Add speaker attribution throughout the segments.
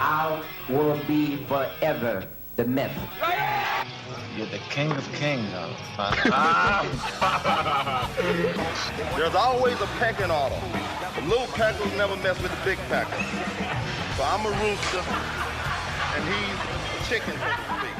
Speaker 1: I will be forever the myth.
Speaker 2: You're the king of kings,
Speaker 3: There's always a pecking order. The little peckers never mess with the big peckers. So I'm a rooster, and he's a chicken, so to speak.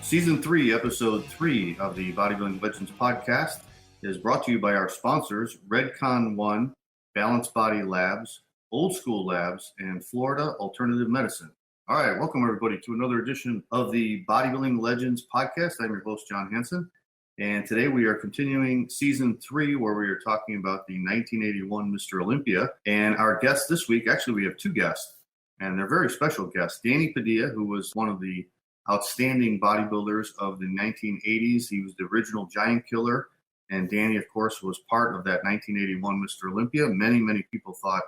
Speaker 4: Season 3, Episode 3 of the Bodybuilding Legends Podcast is brought to you by our sponsors, Redcon One, Balanced Body Labs, Old School Labs, and Florida Alternative Medicine. All right, welcome everybody to another edition of the Bodybuilding Legends Podcast. I'm your host, John Hansen, and today we are continuing Season 3 where we are talking about the 1981 Mr. Olympia. And our guest this week, actually we have two guests, and they're very special guests. Dani Padilla, who was one of the outstanding bodybuilders of the 1980s. He was the original giant killer, and Dani, of course, was part of that 1981 Mr. Olympia. Many people thought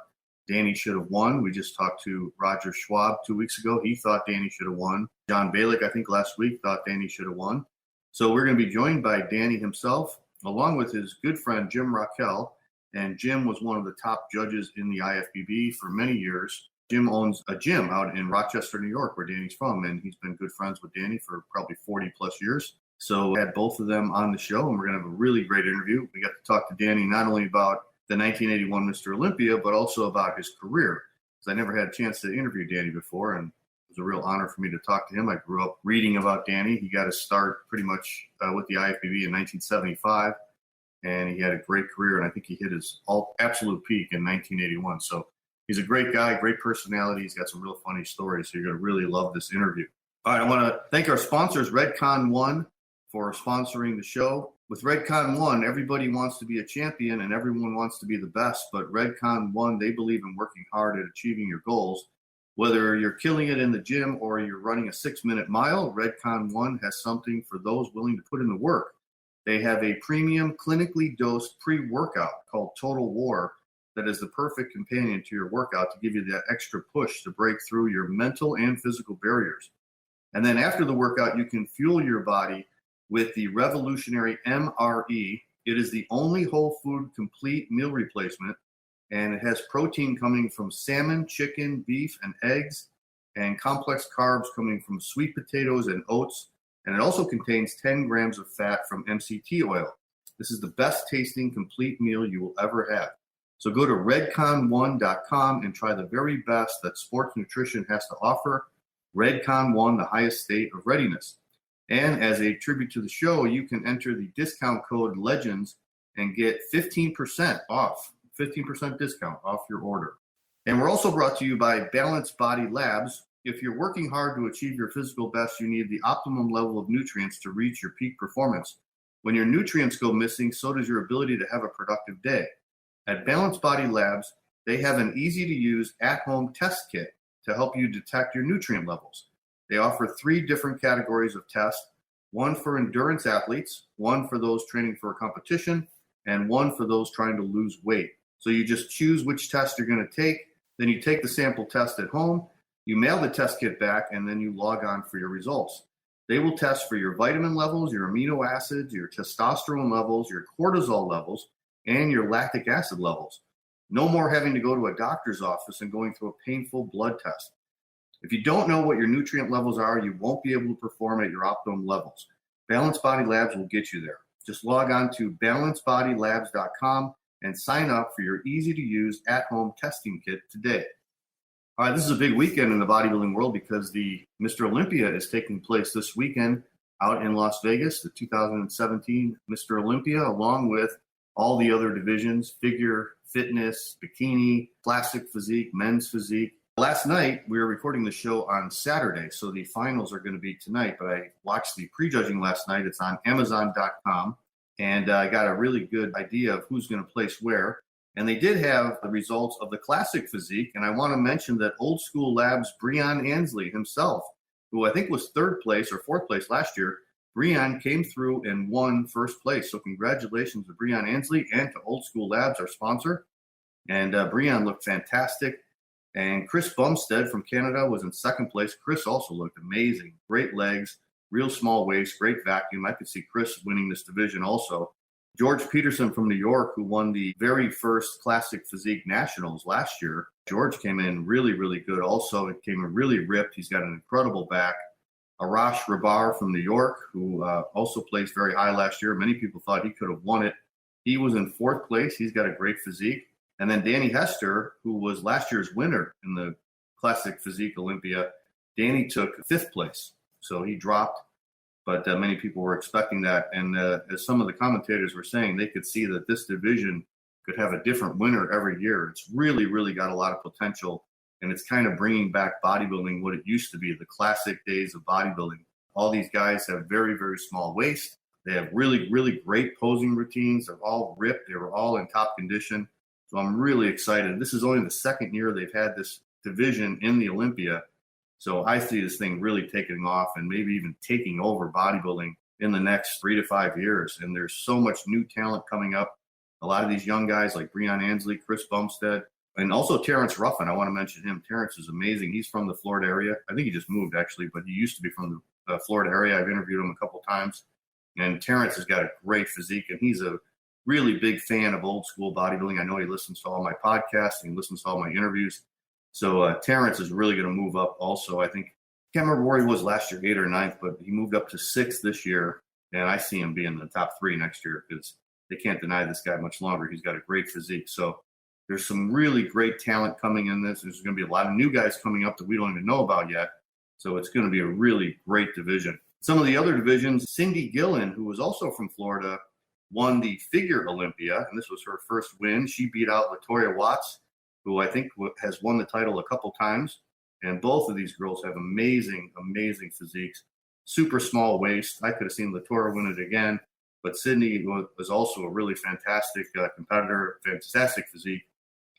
Speaker 4: Dani should have won. We just talked to Roger Schwab 2 weeks ago. He thought Dani should have won. John Balick, I think last week, thought Dani should have won. So we're going to be joined by Dani himself, along with his good friend Jim Rockell. And Jim was one of the top judges in the IFBB for many years. Jim owns a gym out in Rochester, New York, where Dani's from, and he's been good friends with Dani for probably 40 plus years. So we had both of them on the show, and we're going to have a really great interview. We got to talk to Dani not only about the 1981 Mr. Olympia, but also about his career. Because I never had a chance to interview Dani before, and it was a real honor for me to talk to him. I grew up reading about Dani. He got his start pretty much with the IFBB in 1975, and he had a great career, and I think he hit his absolute peak in 1981. So he's a great guy, great personality. He's got some real funny stories, so you're going to really love this interview. All right, I want to thank our sponsors, Redcon One, for sponsoring the show. With Redcon One, everybody wants to be a champion and everyone wants to be the best, but Redcon One, they believe in working hard at achieving your goals. Whether you're killing it in the gym or you're running a 6-minute mile, Redcon One has something for those willing to put in the work. They have a premium clinically dosed pre-workout called Total War that is the perfect companion to your workout to give you that extra push to break through your mental and physical barriers. And then after the workout, you can fuel your body with the revolutionary MRE. It is the only whole food complete meal replacement, and it has protein coming from salmon, chicken, beef, and eggs, and complex carbs coming from sweet potatoes and oats, and it also contains 10 grams of fat from MCT oil. This is the best tasting complete meal you will ever have. So go to redcon1.com and try the very best that sports nutrition has to offer. Redcon One, the highest state of readiness. And as a tribute to the show, you can enter the discount code LEGENDS and get 15% off, 15% discount off your order. And we're also brought to you by Balanced Body Labs. If you're working hard to achieve your physical best, you need the optimum level of nutrients to reach your peak performance. When your nutrients go missing, so does your ability to have a productive day. At Balanced Body Labs, they have an easy-to-use at-home test kit to help you detect your nutrient levels. They offer 3 different categories of tests, one for endurance athletes, one for those training for a competition, and one for those trying to lose weight. So you just choose which test you're going to take, then you take the sample test at home, you mail the test kit back, and then you log on for your results. They will test for your vitamin levels, your amino acids, your testosterone levels, your cortisol levels, and your lactic acid levels. No more having to go to a doctor's office and going through a painful blood test. If you don't know what your nutrient levels are, you won't be able to perform at your optimum levels. Balanced Body Labs will get you there. Just log on to balancedbodylabs.com and sign up for your easy-to-use at-home testing kit today. All right, this is a big weekend in the bodybuilding world because the Mr. Olympia is taking place this weekend out in Las Vegas, the 2017 Mr. Olympia, along with all the other divisions, figure, fitness, bikini, classic physique, men's physique. Last night, we were recording the show on Saturday, so the finals are going to be tonight, but I watched the prejudging last night. It's on Amazon.com, and I got a really good idea of who's going to place where. And they did have the results of the classic physique, and I want to mention that Old School Labs' Breon Ansley himself, who I think was 3rd place or 4th place last year, Breon came through and won 1st place. So congratulations to Breon Ansley and to Old School Labs, our sponsor. And Breon looked fantastic. And Chris Bumstead from Canada was in 2nd place. Chris also looked amazing. Great legs, real small waist, great vacuum. I could see Chris winning this division also. George Peterson from New York, who won the very first Classic Physique Nationals last year. George came in really, really good. Also, it came in really ripped. He's got an incredible back. Arash Rabar from New York, who also placed very high last year. Many people thought he could have won it. He was in 4th place. He's got a great physique. And then Danny Hester, who was last year's winner in the Classic Physique Olympia. Danny took 5th place. So he dropped, but many people were expecting that. And as some of the commentators were saying, they could see that this division could have a different winner every year. It's really, really got a lot of potential. And it's kind of bringing back bodybuilding what it used to be, the classic days of bodybuilding. All these guys have very, very small waist. They have really, really great posing routines. They're all ripped. They were all in top condition. So I'm really excited. This is only the 2nd year they've had this division in the Olympia. So I see this thing really taking off and maybe even taking over bodybuilding in the next 3 to 5 years. And there's so much new talent coming up. A lot of these young guys like Breon Ansley, Chris Bumstead, and also Terrence Ruffin. I want to mention him. Terrence is amazing. He's from the Florida area. I think he just moved, actually, but he used to be from the Florida area. I've interviewed him a couple times. And Terrence has got a great physique, and he's a really big fan of old school bodybuilding. I know he listens to all my podcasts and he listens to all my interviews. So Terrence is really going to move up also. I can't remember where he was last year, 8th or 9th, but he moved up to 6th this year. And I see him being in the top 3 next year because they can't deny this guy much longer. He's got a great physique. So there's some really great talent coming in this. There's going to be a lot of new guys coming up that we don't even know about yet. So it's going to be a really great division. Some of the other divisions, Cindy Gillian, who was also from Florida, won the Figure Olympia, and this was her first win. She beat out Latoya Watts, who I think has won the title a couple times. And both of these girls have amazing, amazing physiques. Super small waist. I could have seen Latoya win it again. But Sydney was also a really fantastic competitor, fantastic physique.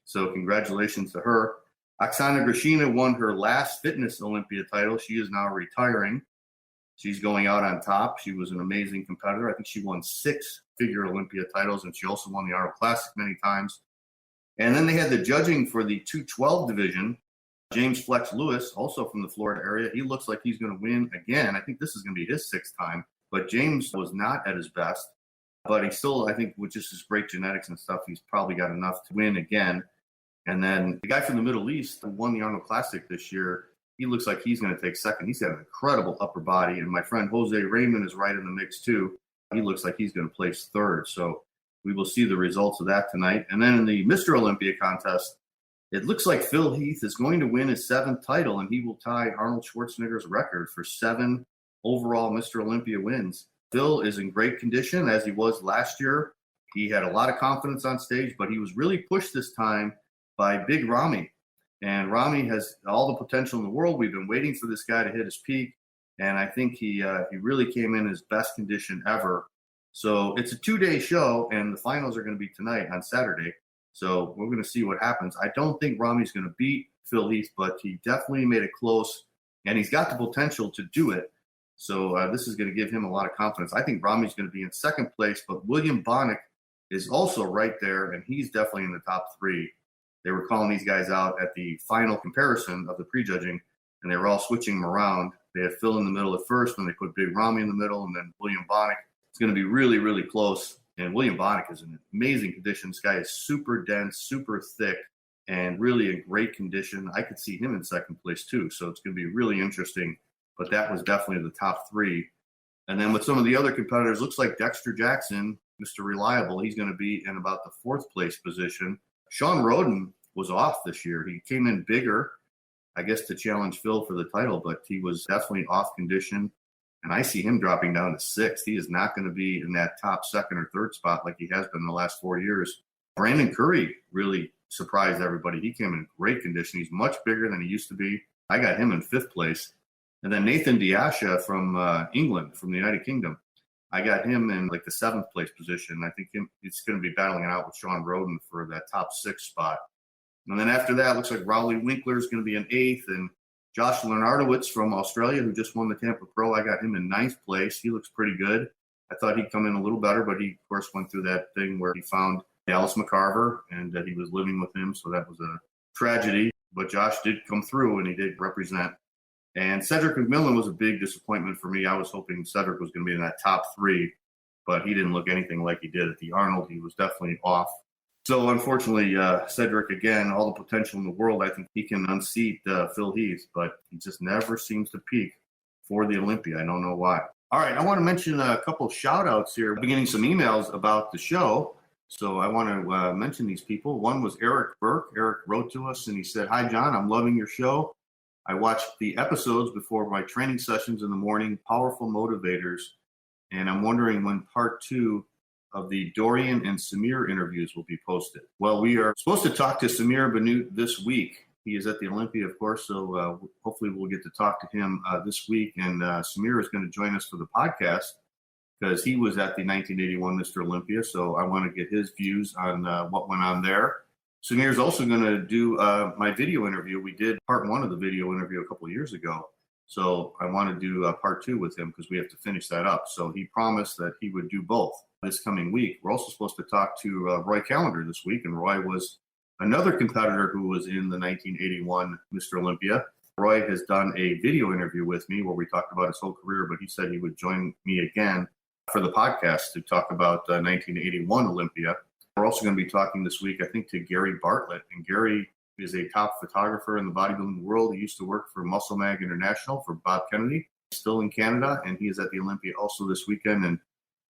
Speaker 4: So congratulations to her. Oksana Grishina won her last fitness Olympia title. She is now retiring. She's going out on top. She was an amazing competitor. I think she won 6 figure Olympia titles, and she also won the Arnold Classic many times. And then they had the judging for the 212 division. James Flex Lewis, also from the Florida area. He looks like he's going to win again. I think this is going to be his 6th time. But James was not at his best. But he still, I think, with just his great genetics and stuff, he's probably got enough to win again. And then the guy from the Middle East who won the Arnold Classic this year, he looks like he's going to take 2nd. He's got an incredible upper body. And my friend Jose Raymond is right in the mix, too. He looks like he's going to place 3rd. So we will see the results of that tonight. And then in the Mr. Olympia contest, it looks like Phil Heath is going to win his 7th title, and he will tie Arnold Schwarzenegger's record for 7 overall Mr. Olympia wins. Phil is in great condition, as he was last year. He had a lot of confidence on stage, but he was really pushed this time by Big Ramy. And Ramy has all the potential in the world. We've been waiting for this guy to hit his peak, and I think he really came in his best condition ever. So it's a 2-day show, and the finals are going to be tonight on Saturday. So we're going to see what happens. I don't think Ramy's going to beat Phil Heath, but he definitely made it close, and he's got the potential to do it. So this is going to give him a lot of confidence. I think Ramy's going to be in 2nd place, but William Bonnick is also right there, and he's definitely in the top 3. They were calling these guys out at the final comparison of the prejudging, and they were all switching them around. They had Phil in the middle at first, then they put Big Ramy in the middle, and then William Bonnick. It's going to be really, really close. And William Bonnick is in amazing condition. This guy is super dense, super thick, and really in great condition. I could see him in 2nd place, too. So it's going to be really interesting. But that was definitely the top 3. And then with some of the other competitors, looks like Dexter Jackson, Mr. Reliable, he's going to be in about the 4th place position. Sean Roden was off this year. He came in bigger, I guess, to challenge Phil for the title, but he was definitely off condition. And I see him dropping down to 6th. He is not going to be in that top 2nd or 3rd spot like he has been in the last 4 years. Brandon Curry really surprised everybody. He came in great condition. He's much bigger than he used to be. I got him in 5th place. And then Nathan Diasha from England, from the United Kingdom, I got him in like the 7th place position. I think he's going to be battling it out with Sean Roden for that top 6 spot. And then after that, looks like Rowley Winkler is going to be in 8th, and Josh Lenardowitz from Australia, who just won the Tampa Pro, I got him in 9th place. He looks pretty good. I thought he'd come in a little better, but he, of course, went through that thing where he found Dallas McCarver, and he was living with him, so that was a tragedy. But Josh did come through, and he did represent. And Cedric McMillan was a big disappointment for me. I was hoping Cedric was going to be in that top 3. but he didn't look anything like he did at the Arnold. He was definitely off. So unfortunately, Cedric, again, all the potential in the world, I think he can unseat Phil Heath, but he just never seems to peak for the Olympia. I don't know why. All right, I want to mention a couple of shout-outs here, beginning some emails about the show. So I want to mention these people. One was Eric Burke. Eric wrote to us, and he said, "Hi, John. I'm loving your show. I watched the episodes before my training sessions in the morning, powerful motivators, and I'm wondering when part 2 of the Dorian and Samir interviews will be posted." Well, we are supposed to talk to Samir Bannout this week. He is at the Olympia, of course, so hopefully we'll get to talk to him this week. And Samir is going to join us for the podcast because he was at the 1981 Mr. Olympia, so I want to get his views on what went on there. Samir is also going to do my video interview. We did part 1 of the video interview a couple of years ago, so I want to do part 2 with him because we have to finish that up. So he promised that he would do both this coming week. We're also supposed to talk to Roy Callender this week, and Roy was another competitor who was in the 1981 Mr. Olympia. Roy has done a video interview with me where we talked about his whole career, but he said he would join me again for the podcast to talk about 1981 Olympia. We're also going to be talking this week, I think, to Gary Bartlett. And Gary is a top photographer in the bodybuilding world. He used to work for Muscle Mag International for Bob Kennedy, still in Canada, and he is at the Olympia also this weekend. And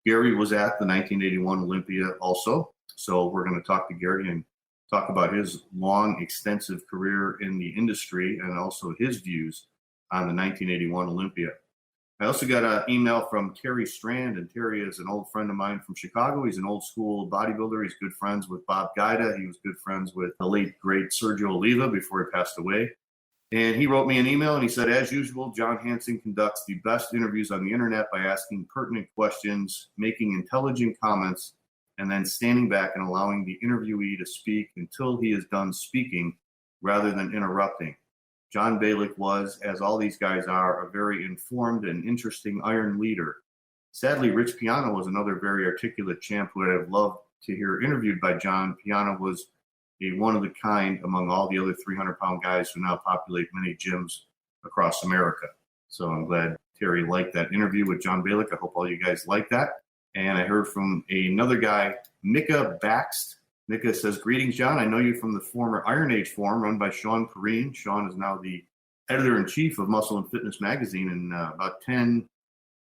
Speaker 4: Gary was at the 1981 Olympia also. So we're going to talk to Gary and talk about his long, extensive career in the industry and also his views on the 1981 Olympia. I also got an email from Terry Strand, and Terry is an old friend of mine from Chicago. He's an old school bodybuilder. He's good friends with Bob Guida. He was good friends with the late, great Sergio Oliva before he passed away. And he wrote me an email, and he said, "As usual, John Hansen conducts the best interviews on the internet by asking pertinent questions, making intelligent comments, and then standing back and allowing the interviewee to speak until he is done speaking rather than interrupting. John Balick was, as all these guys are, a very informed and interesting iron leader. Sadly, Rich Piana was another very articulate champ who I'd have loved to hear interviewed by John. Piana was a one of the kind among all the other 300-pound guys who now populate many gyms across America." So I'm glad Terry liked that interview with John Balick. I hope all you guys like that. And I heard from another guy, Mika Baxt. Mika says, "Greetings, John. I know you from the former Iron Age forum run by Sean Perrine. Sean is now the editor-in-chief of Muscle and Fitness magazine. And about 10,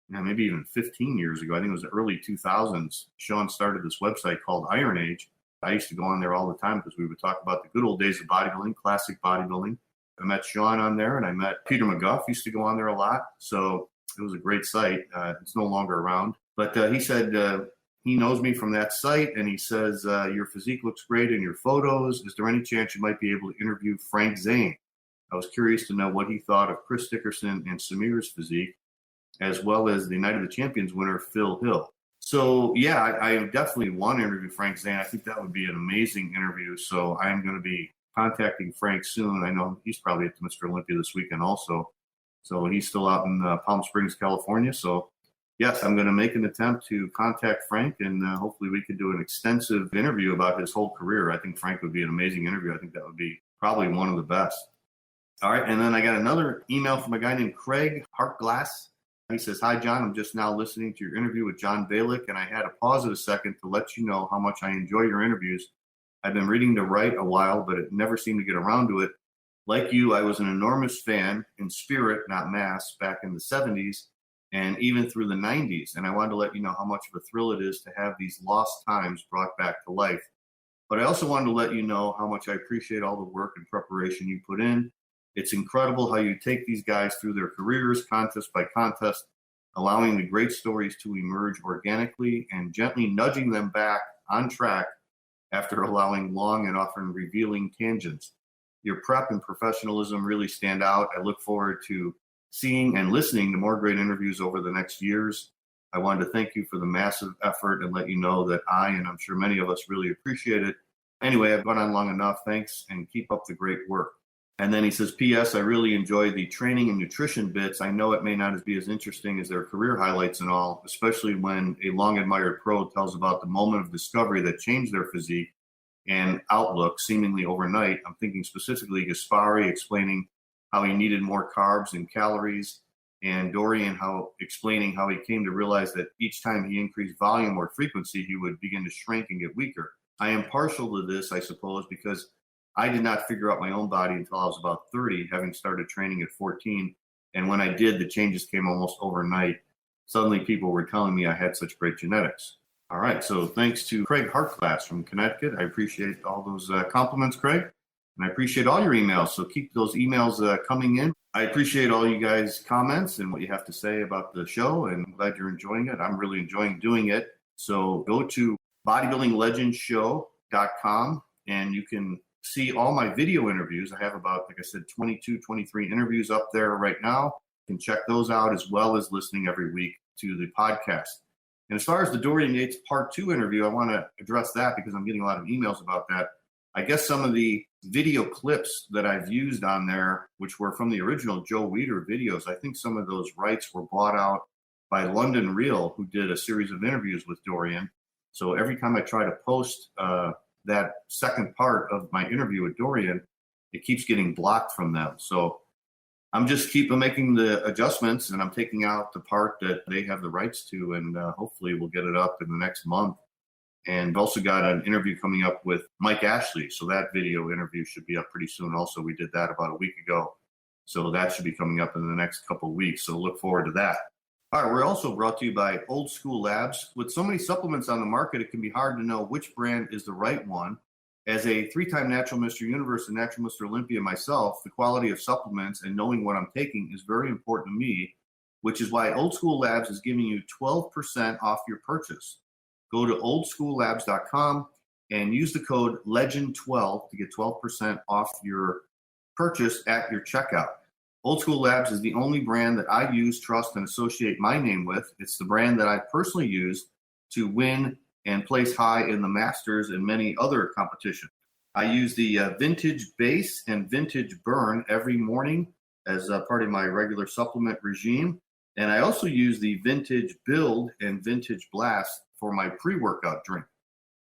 Speaker 4: maybe even 15 years ago, I think it was the early 2000s, Sean started this website called Iron Age. I used to go on there all the time because we would talk about the good old days of bodybuilding, classic bodybuilding. I met Sean on there, and I met Peter McGuff, used to go on there a lot. So it was a great site. It's no longer around. But he said he knows me from that site, and he says, your physique looks great in your photos. Is there any chance you might be able to interview Frank Zane? I was curious to know what he thought of Chris Dickerson and Samir's physique, as well as the Night of the Champions winner, Phil Hill. So, yeah, I definitely want to interview Frank Zane. I think that would be an amazing interview. So I'm going to be contacting Frank soon. I know he's probably at the Mr. Olympia this weekend also. So he's still out in Palm Springs, California. So, yes, I'm going to make an attempt to contact Frank, and hopefully we can do an extensive interview about his whole career. I think Frank would be an amazing interview. I think that would be probably one of the best. All right, and then I got another email from a guy named Craig Hartglass. He says, "Hi, John. I'm just now listening to your interview with John Balick, and I had to pause it a second to let you know how much I enjoy your interviews. I've been reading to write a while, but it never seemed to get around to it. Like you, I was an enormous fan in spirit, not mass, back in the 70s and even through the 90s. And I wanted to let you know how much of a thrill it is to have these lost times brought back to life. But I also wanted to let you know how much I appreciate all the work and preparation you put in. It's incredible how you take these guys through their careers, contest by contest, allowing the great stories to emerge organically and gently nudging them back on track after allowing long and often revealing tangents. Your prep and professionalism really stand out. I look forward to seeing and listening to more great interviews over the next years. I wanted to thank you for the massive effort and let you know that I, and I'm sure many of us, really appreciate it. Anyway, I've gone on long enough. Thanks, and keep up the great work." And then he says, "P.S. I really enjoy the training and nutrition bits. I know it may not be as interesting as their career highlights and all, especially when a long-admired pro tells about the moment of discovery that changed their physique and outlook seemingly overnight. I'm thinking specifically Gaspari explaining how he needed more carbs and calories and Dorian explaining how he came to realize that each time he increased volume or frequency, he would begin to shrink and get weaker. I am partial to this, I suppose, because I did not figure out my own body until I was about 30, having started training at 14. And when I did, the changes came almost overnight. Suddenly people were telling me I had such great genetics. All right, so thanks to Craig Hartglass from Connecticut. I appreciate all those compliments, Craig. And I appreciate all your emails, so keep those emails coming in. I appreciate all you guys' comments and what you have to say about the show, and I'm glad you're enjoying it. I'm really enjoying doing it. So go to bodybuildinglegendshow.com, and you can see all my video interviews. I have about, like I said, 22, 23 interviews up there right now. You can check those out, as well as listening every week to the podcast. And as far as the Dorian Yates Part 2 interview, I want to address that because I'm getting a lot of emails about that. I guess some of the video clips that I've used on there, which were from the original Joe Weider videos, I think some of those rights were bought out by London Real, who did a series of interviews with Dorian. So every time I try to post that second part of my interview with Dorian, it keeps getting blocked from them. So I'm just making the adjustments, and I'm taking out the part that they have the rights to, and hopefully we'll get it up in the next month. And also got an interview coming up with Mike Ashley. So that video interview should be up pretty soon. Also, we did that about a week ago. So that should be coming up in the next couple of weeks. So look forward to that. All right, we're also brought to you by Old School Labs. With so many supplements on the market, it can be hard to know which brand is the right one. As a 3-time Natural Mr. Universe and Natural Mr. Olympia myself, the quality of supplements and knowing what I'm taking is very important to me, which is why Old School Labs is giving you 12% off your purchase. Go to oldschoollabs.com and use the code LEGEND12 to get 12% off your purchase at your checkout. Old School Labs is the only brand that I use, trust, and associate my name with. It's the brand that I personally use to win and place high in the Masters and many other competitions. I use the Vintage Base and Vintage Burn every morning as part of my regular supplement regime. And I also use the Vintage Build and Vintage Blast for my pre-workout drink.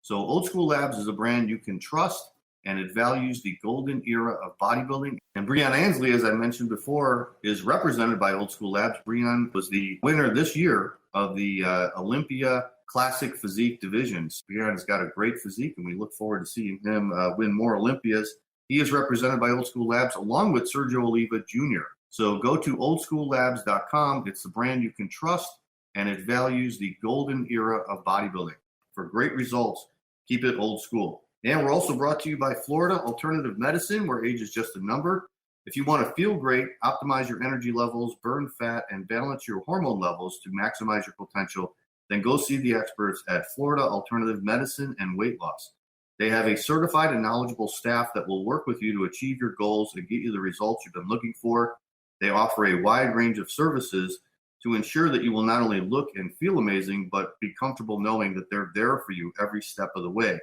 Speaker 4: So Old School Labs is a brand you can trust, and it values the golden era of bodybuilding. And Breon Ansley, as I mentioned before, is represented by Old School Labs. Breon was the winner this year of the Olympia Classic Physique divisions. Breon has got a great physique, and we look forward to seeing him win more Olympias. He is represented by Old School Labs along with Sergio Oliva Jr. So go to oldschoollabs.com. It's the brand you can trust, and it values the golden era of bodybuilding. For great results, keep it old school. And we're also brought to you by Florida Alternative Medicine, where age is just a number. If you want to feel great, optimize your energy levels, burn fat, and balance your hormone levels to maximize your potential, then go see the experts at Florida Alternative Medicine and Weight Loss. They have a certified and knowledgeable staff that will work with you to achieve your goals and get you the results you've been looking for. They offer a wide range of services to ensure that you will not only look and feel amazing, but be comfortable knowing that they're there for you every step of the way.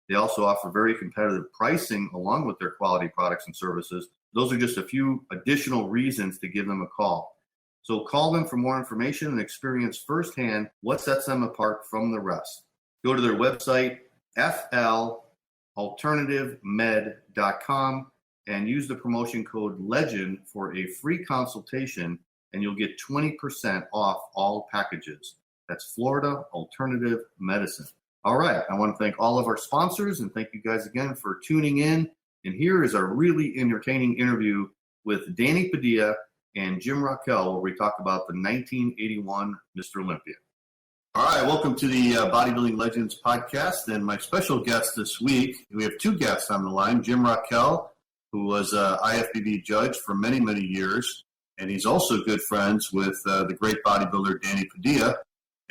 Speaker 4: They also offer very competitive pricing along with their quality products and services. Those are just a few additional reasons to give them a call. So call them for more information and experience firsthand what sets them apart from the rest. Go to their website, flalternativemed.com, and use the promotion code LEGEND for a free consultation, and you'll get 20% off all packages. That's Florida Alternative Medicine. All right, I want to thank all of our sponsors, and thank you guys again for tuning in. And here is a really entertaining interview with Dani Padilla and Jim Rockell, where we talk about the 1981 Mr. Olympia. All right, welcome to the Bodybuilding Legends Podcast. And my special guest this week, we have two guests on the line, Jim Rockell, who was an IFBB judge for many, many years. And he's also good friends with the great bodybuilder Dani Padilla.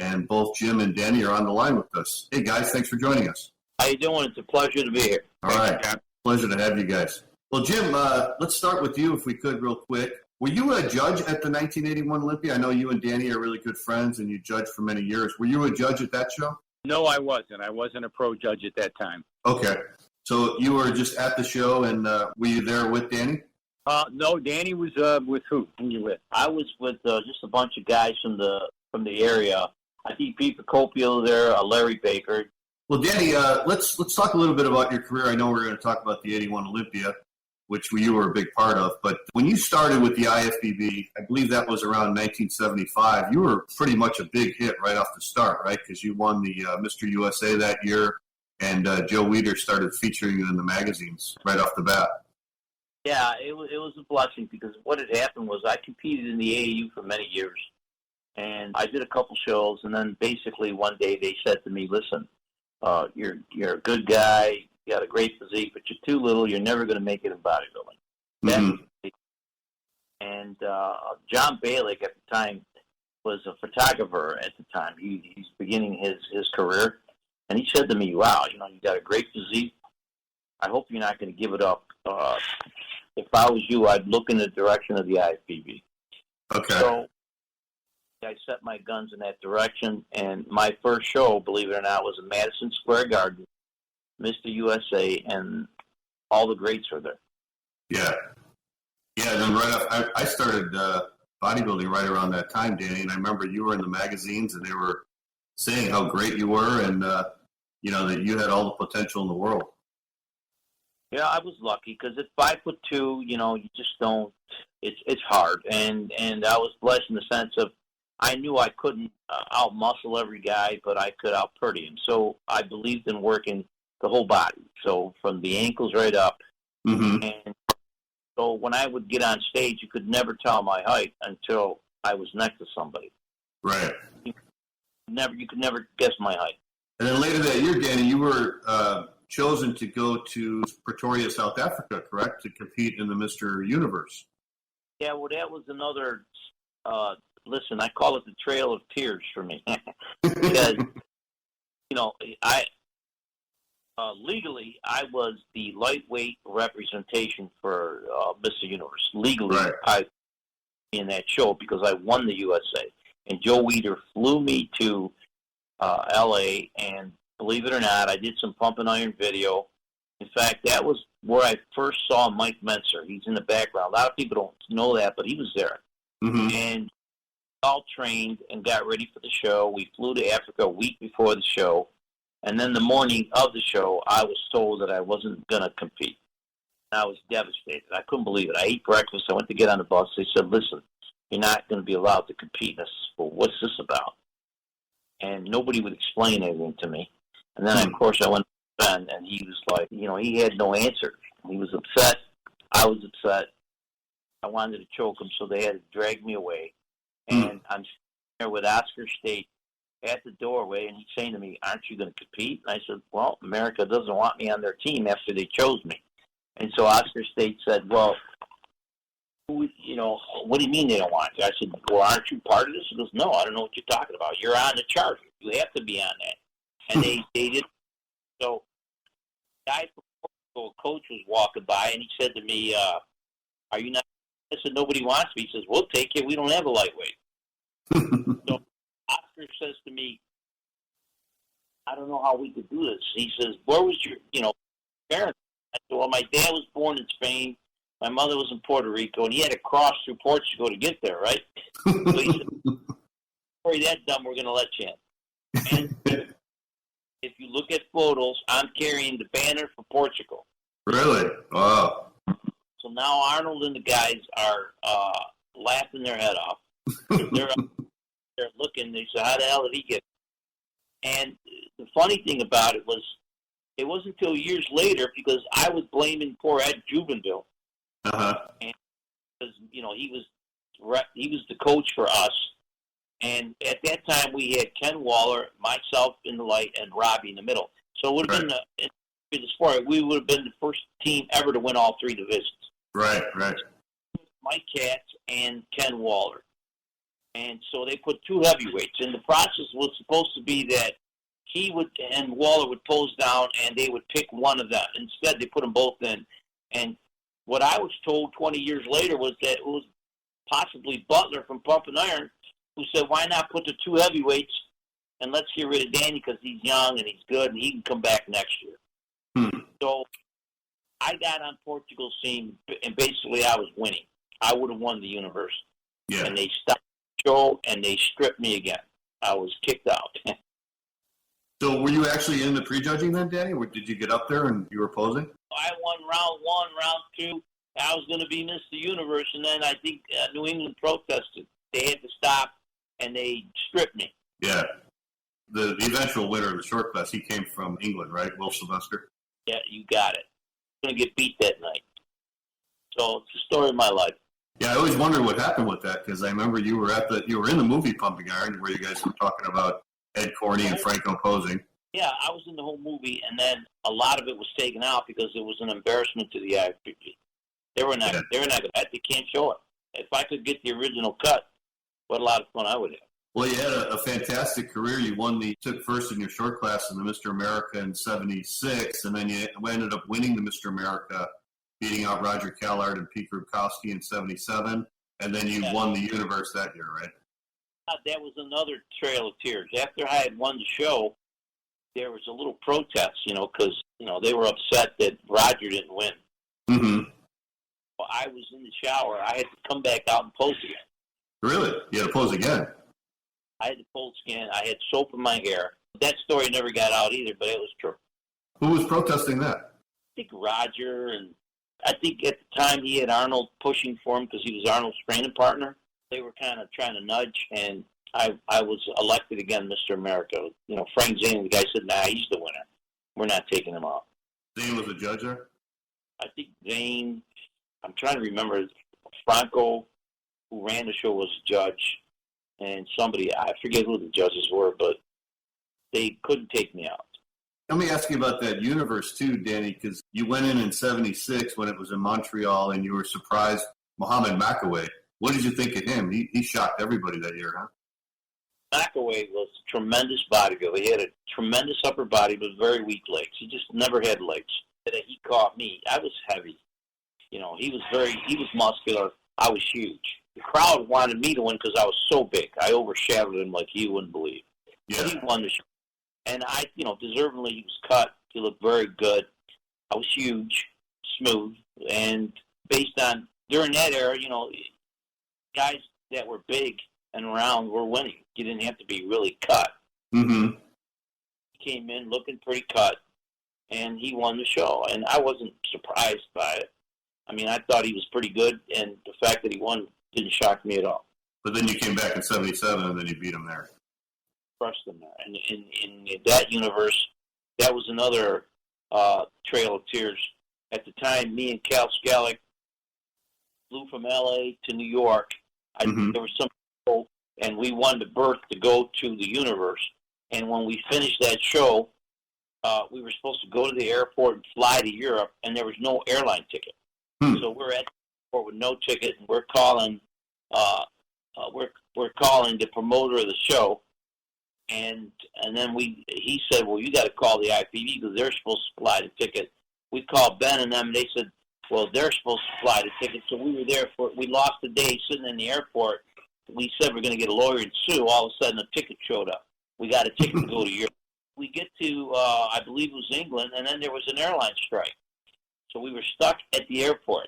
Speaker 4: And both Jim and Dani are on the line with us. Hey, guys, thanks for joining us.
Speaker 5: How you doing? It's a pleasure to be here.
Speaker 4: All right. Pleasure to have you guys. Well, Jim, let's start with you, if we could, real quick. Were you a judge at the 1981 Olympia? I know you and Dani are really good friends, and you judged for many years. Were you a judge at that show?
Speaker 5: No, I wasn't. I wasn't a pro judge at that time.
Speaker 4: Okay. So you were just at the show, and were you there with Dani?
Speaker 5: No, Dani was with who? Who were you with?
Speaker 6: I was with just a bunch of guys from the area. I think Pete Procopio there, Larry Baker.
Speaker 4: Well, Dani, let's talk a little bit about your career. I know we're going to talk about the 81 Olympia, which you were a big part of. But when you started with the IFBB, I believe that was around 1975, you were pretty much a big hit right off the start, right? Because you won the Mr. USA that year, and Joe Weider started featuring you in the magazines right off the bat.
Speaker 6: Yeah, it was a blessing because what had happened was I competed in the AAU for many years, and I did a couple shows, and then basically one day they said to me, listen, you're a good guy, you got a great physique, but you're too little, you're never going to make it in bodybuilding.
Speaker 4: Mm-hmm.
Speaker 6: And John Balick at the time was a photographer at the time. He's beginning his career, and he said to me, wow, you got a great physique. I hope you're not going to give it up. If I was you, I'd look in the direction of the IFBB.
Speaker 4: Okay.
Speaker 6: So I set my guns in that direction, and my first show, believe it or not, was in Madison Square Garden, Mr. USA, and all the greats were there.
Speaker 4: Yeah. Yeah, and then I started bodybuilding right around that time, Danny, and I remember you were in the magazines, and they were saying how great you were and, that you had all the potential in the world.
Speaker 6: Yeah, I was lucky because at 5'2", you just don't. It's hard, and I was blessed in the sense of I knew I couldn't out-muscle every guy, but I could out-purdy him. So I believed in working the whole body, so from the ankles right up.
Speaker 4: Mm-hmm.
Speaker 6: And so when I would get on stage, you could never tell my height until I was next to somebody.
Speaker 4: Right.
Speaker 6: You could never guess my height.
Speaker 4: And then later that year, Danny, you were chosen to go to Pretoria, South Africa, correct, to compete in the Mr. Universe.
Speaker 6: Yeah, well, that was another, listen, I call it the Trail of Tears for me. Because, I legally, I was the lightweight representation for Mr. Universe. Legally,
Speaker 4: right.
Speaker 6: I in that show because I won the USA. And Joe Weider flew me to L.A., and believe it or not, I did some pump and iron video. In fact, that was where I first saw Mike Mentzer. He's in the background. A lot of people don't know that, but he was there.
Speaker 4: Mm-hmm.
Speaker 6: And all trained and got ready for the show. We flew to Africa a week before the show. And then the morning of the show, I was told that I wasn't going to compete. I was devastated. I couldn't believe it. I ate breakfast. I went to get on the bus. They said, listen, you're not going to be allowed to compete. I said, well, what's this about? And nobody would explain anything to me. And then, of course, I went to Ben, and he was like, he had no answer. He was upset. I was upset. I wanted to choke him, so they had to drag me away. And I'm sitting there with Oscar State at the doorway, and he's saying to me, aren't you going to compete? And I said, well, America doesn't want me on their team after they chose me. And so Oscar State said, well, what do you mean they don't want you? I said, well, aren't you part of this? He goes, no, I don't know what you're talking about. You're on the chart. You have to be on that. And they did. So the guy from Portugal, coach, was walking by, and he said to me, are you not? I said, nobody wants me. He says, we'll take you. We don't have a lightweight. So Oscar says to me, I don't know how we could do this. He says, where was your, parents? I said, well, my dad was born in Spain. My mother was in Puerto Rico, and he had to cross through Portugal to get there, right? So he said, sorry, that dumb, we're going to let you in. And if you look at photos, I'm carrying the banner for Portugal.
Speaker 4: Really? Wow.
Speaker 6: So now Arnold and the guys are laughing their head off. They're looking. They say, how the hell did he get it? And the funny thing about it was, it wasn't until years later because I was blaming poor Ed Jubenville.
Speaker 4: Uh-huh.
Speaker 6: And because, he was the coach for us. And at that time, we had Ken Waller, myself in the light, and Robbie in the middle. So it would have been in the sport, we would have been the first team ever to win all three divisions.
Speaker 4: Right.
Speaker 6: Mike Katz and Ken Waller. And so they put two heavyweights. And the process was supposed to be that he would and Waller would pose down, and they would pick one of them. Instead, they put them both in. And what I was told 20 years later was that it was possibly Butler from Pump and Iron who said, why not put the two heavyweights and let's get rid of Danny because he's young and he's good and he can come back next year. So I got on Portugal's team, and basically I was winning. I would have won the universe.
Speaker 4: Yeah.
Speaker 6: And they stopped the show, and they stripped me again. I was kicked out.
Speaker 4: So were you actually in the prejudging then, Danny? Or did you get up there and you were posing?
Speaker 6: I won round one, round two. I was going to be Mr. Universe, and then I think New England protested. They had to stop, and they stripped me.
Speaker 4: Yeah. The eventual winner of the short class, he came from England, right? Will Sylvester?
Speaker 6: Yeah, you got it. Going to get beat that night. So it's the story of my life.
Speaker 4: Yeah, I always wondered what happened with that, because I remember you were in the movie Pumping Iron, where you guys were talking about Ed Corney and Franco posing.
Speaker 6: Yeah, I was in the whole movie, and then a lot of it was taken out because it was an embarrassment to the IFBB. They were not going to. They can't show it. If I could get the original cut, what a lot of fun I would have.
Speaker 4: Well, you had a fantastic career. You took first in your short class in the Mr. America in '76, and then you ended up winning the Mr. America, beating out Roger Callard and Pete Grubkowski in '77, and then you won the Universe that year, right?
Speaker 6: That was another trail of tears. After I had won the show, there was a little protest, because, they were upset that Roger didn't win.
Speaker 4: Mm-hmm.
Speaker 6: Well, I was in the shower. I had to come back out and pose again.
Speaker 4: Really? You had to pose again?
Speaker 6: I had to pose again. I had soap in my hair. That story never got out either, but it was true.
Speaker 4: Who was protesting that?
Speaker 6: I think Roger, and I think at the time he had Arnold pushing for him because he was Arnold's training partner. They were kind of trying to nudge, and I was elected again, Mr. America. Frank Zane, the guy said, nah, he's the winner. We're not taking him out.
Speaker 4: Zane was a judge there?
Speaker 6: I think Zane, I'm trying to remember, Franco, who ran the show, was a judge, and somebody, I forget who the judges were, but they couldn't take me out.
Speaker 4: Let me ask you about that Universe, too, Danny, because you went in '76 when it was in Montreal, and you were surprised Mohammed McAway. What did you think of him? He shocked everybody that year, huh?
Speaker 6: McAway was a tremendous bodybuilder. He had a tremendous upper body, but very weak legs. He just never had legs. He caught me. I was heavy. He was muscular. I was huge. The crowd wanted me to win because I was so big. I overshadowed him like you wouldn't believe.
Speaker 4: Yeah.
Speaker 6: But he won the show. And I, deservedly, he was cut. He looked very good. I was huge, smooth, and based on, during that era, guys that were big and round were winning. You didn't have to be really cut.
Speaker 4: Mm-hmm.
Speaker 6: He came in looking pretty cut, and he won the show. And I wasn't surprised by it. I mean, I thought he was pretty good, and the fact that he won didn't shock me at all.
Speaker 4: But then you came back in '77, and then you beat him there.
Speaker 6: Crushed him there. And in that universe, that was another trail of tears. At the time, me and Cal Scalick flew from L.A. to New York. There was some people, and we wanted a berth to go to the universe. And when we finished that show, we were supposed to go to the airport and fly to Europe, and there was no airline ticket. So we're at the airport with no ticket, and we're calling the promoter of the show, and then he said, well, you got to call the IFBB because they're supposed to supply the ticket. We called Ben and them, and they said, well, they're supposed to supply the ticket. So we were there we lost the day sitting in the airport. We said we're going to get a lawyer and sue. All of a sudden, a ticket showed up. We got a ticket to go to Europe. We get to, I believe it was England, and then there was an airline strike. So we were stuck at the airport.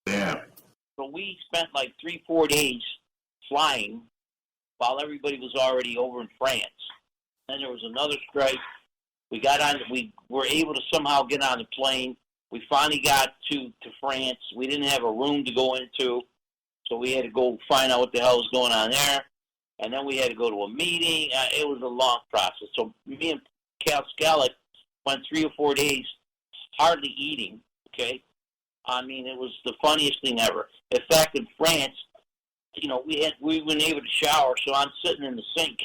Speaker 4: Damn.
Speaker 6: So we spent like 3-4 days flying while everybody was already over in France. Then there was another strike. We were able to somehow get on the plane. We finally got to France. We didn't have a room to go into, so we had to go find out what the hell was going on there. And then we had to go to a meeting. It was a long process. So me and Cal Scalick went 3 or 4 days hardly eating, okay? I mean, it was the funniest thing ever. In fact, in France, we weren't able to shower, so I'm sitting in the sink,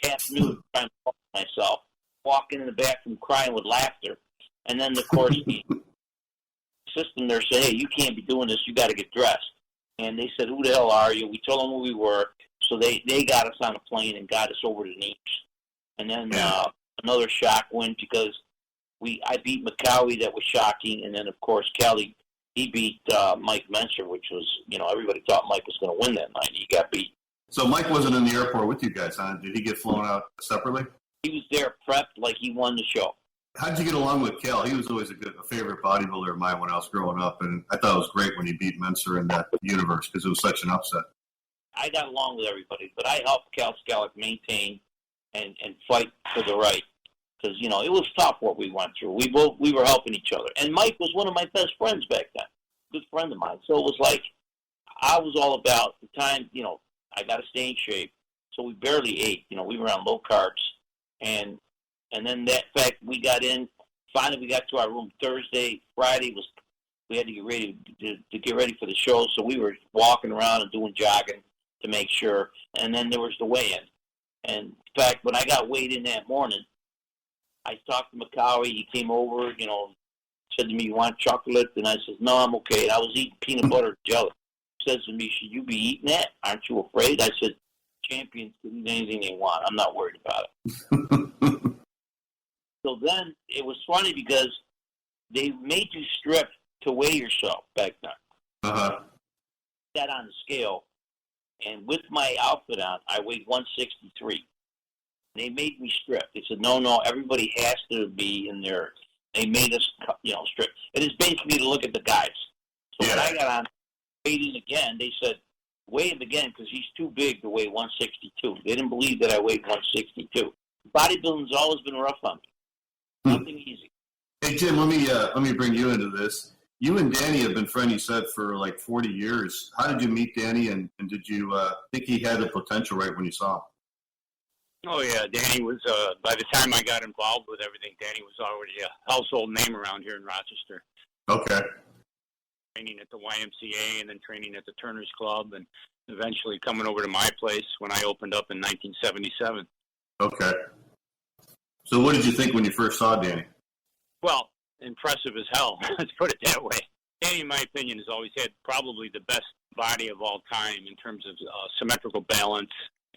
Speaker 6: half nude, trying to fuck myself, walking in the bathroom crying with laughter. And then, of course, the system there said, hey, you can't be doing this. You got to get dressed. And they said, who the hell are you? We told them who we were. So they got us on a plane and got us over to Nice. And then another shock win because I beat McCowie. That was shocking. And then, of course, Kelly, he beat Mike Menser, which was, everybody thought Mike was going to win that night. He got beat.
Speaker 4: So Mike wasn't in the airport with you guys, huh? Did he get flown out separately?
Speaker 6: He was there prepped like he won the show.
Speaker 4: How did you get along with Cal? He was always a favorite bodybuilder of mine when I was growing up, and I thought it was great when he beat Menser in that universe because it was such an upset.
Speaker 6: I got along with everybody, but I helped Cal Scalick maintain and fight for the right because, it was tough what we went through. We were helping each other. And Mike was one of my best friends back then. good friend of mine. So it was like I was all about the time, I got to stay in shape. So we barely ate. We were on low carbs. And then that fact, we got in. Finally, we got to our room Thursday. Friday we had to get ready to get ready for the show. So we were walking around and doing jogging to make sure. And then there was the weigh-in. And in fact, when I got weighed in that morning, I talked to McCowie. He came over, said to me, "You want chocolate?" And I said, "No, I'm okay." And I was eating peanut butter and jelly. He says to me, "Should you be eating that? Aren't you afraid?" I said, "Champions can eat anything they want. I'm not worried about it." So then it was funny because they made you strip to weigh yourself back then.
Speaker 4: Uh-huh.
Speaker 6: That on the scale. And with my outfit on, I weighed 163. They made me strip. They said, no, everybody has to be in there. They made us, strip. It is basically to look at the guys. So when I got on, weighed again, they said, weigh him again because he's too big to weigh 162. They didn't believe that I weighed 162. Bodybuilding's always been rough on me. Nothing easy.
Speaker 4: Hey, Jim, let me bring you into this. You and Danny have been friends, you said, for like 40 years. How did you meet Danny, and did you think he had the potential right when you saw him?
Speaker 5: Oh, yeah. Danny was, by the time I got involved with everything, Danny was already a household name around here in Rochester.
Speaker 4: Okay.
Speaker 5: Training at the YMCA and then training at the Turner's Club and eventually coming over to my place when I opened up in 1977.
Speaker 4: Okay. So what did you think when you first saw Danny?
Speaker 5: Well, impressive as hell. Let's put it that way. Danny, in my opinion, has always had probably the best body of all time in terms of symmetrical balance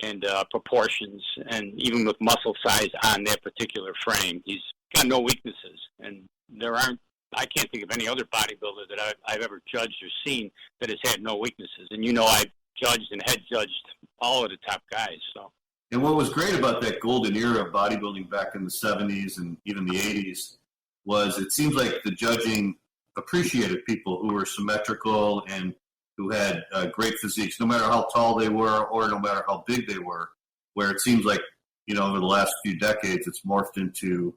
Speaker 5: and proportions, and even with muscle size on that particular frame. He's got no weaknesses, and I can't think of any other bodybuilder that I've ever judged or seen that has had no weaknesses. And I've judged and had judged all of the top guys. So.
Speaker 4: And what was great about that golden era of bodybuilding back in the 70s and even the 80s was it seems like the judging appreciated people who were symmetrical and who had great physiques, no matter how tall they were or no matter how big they were, where it seems like, over the last few decades, it's morphed into,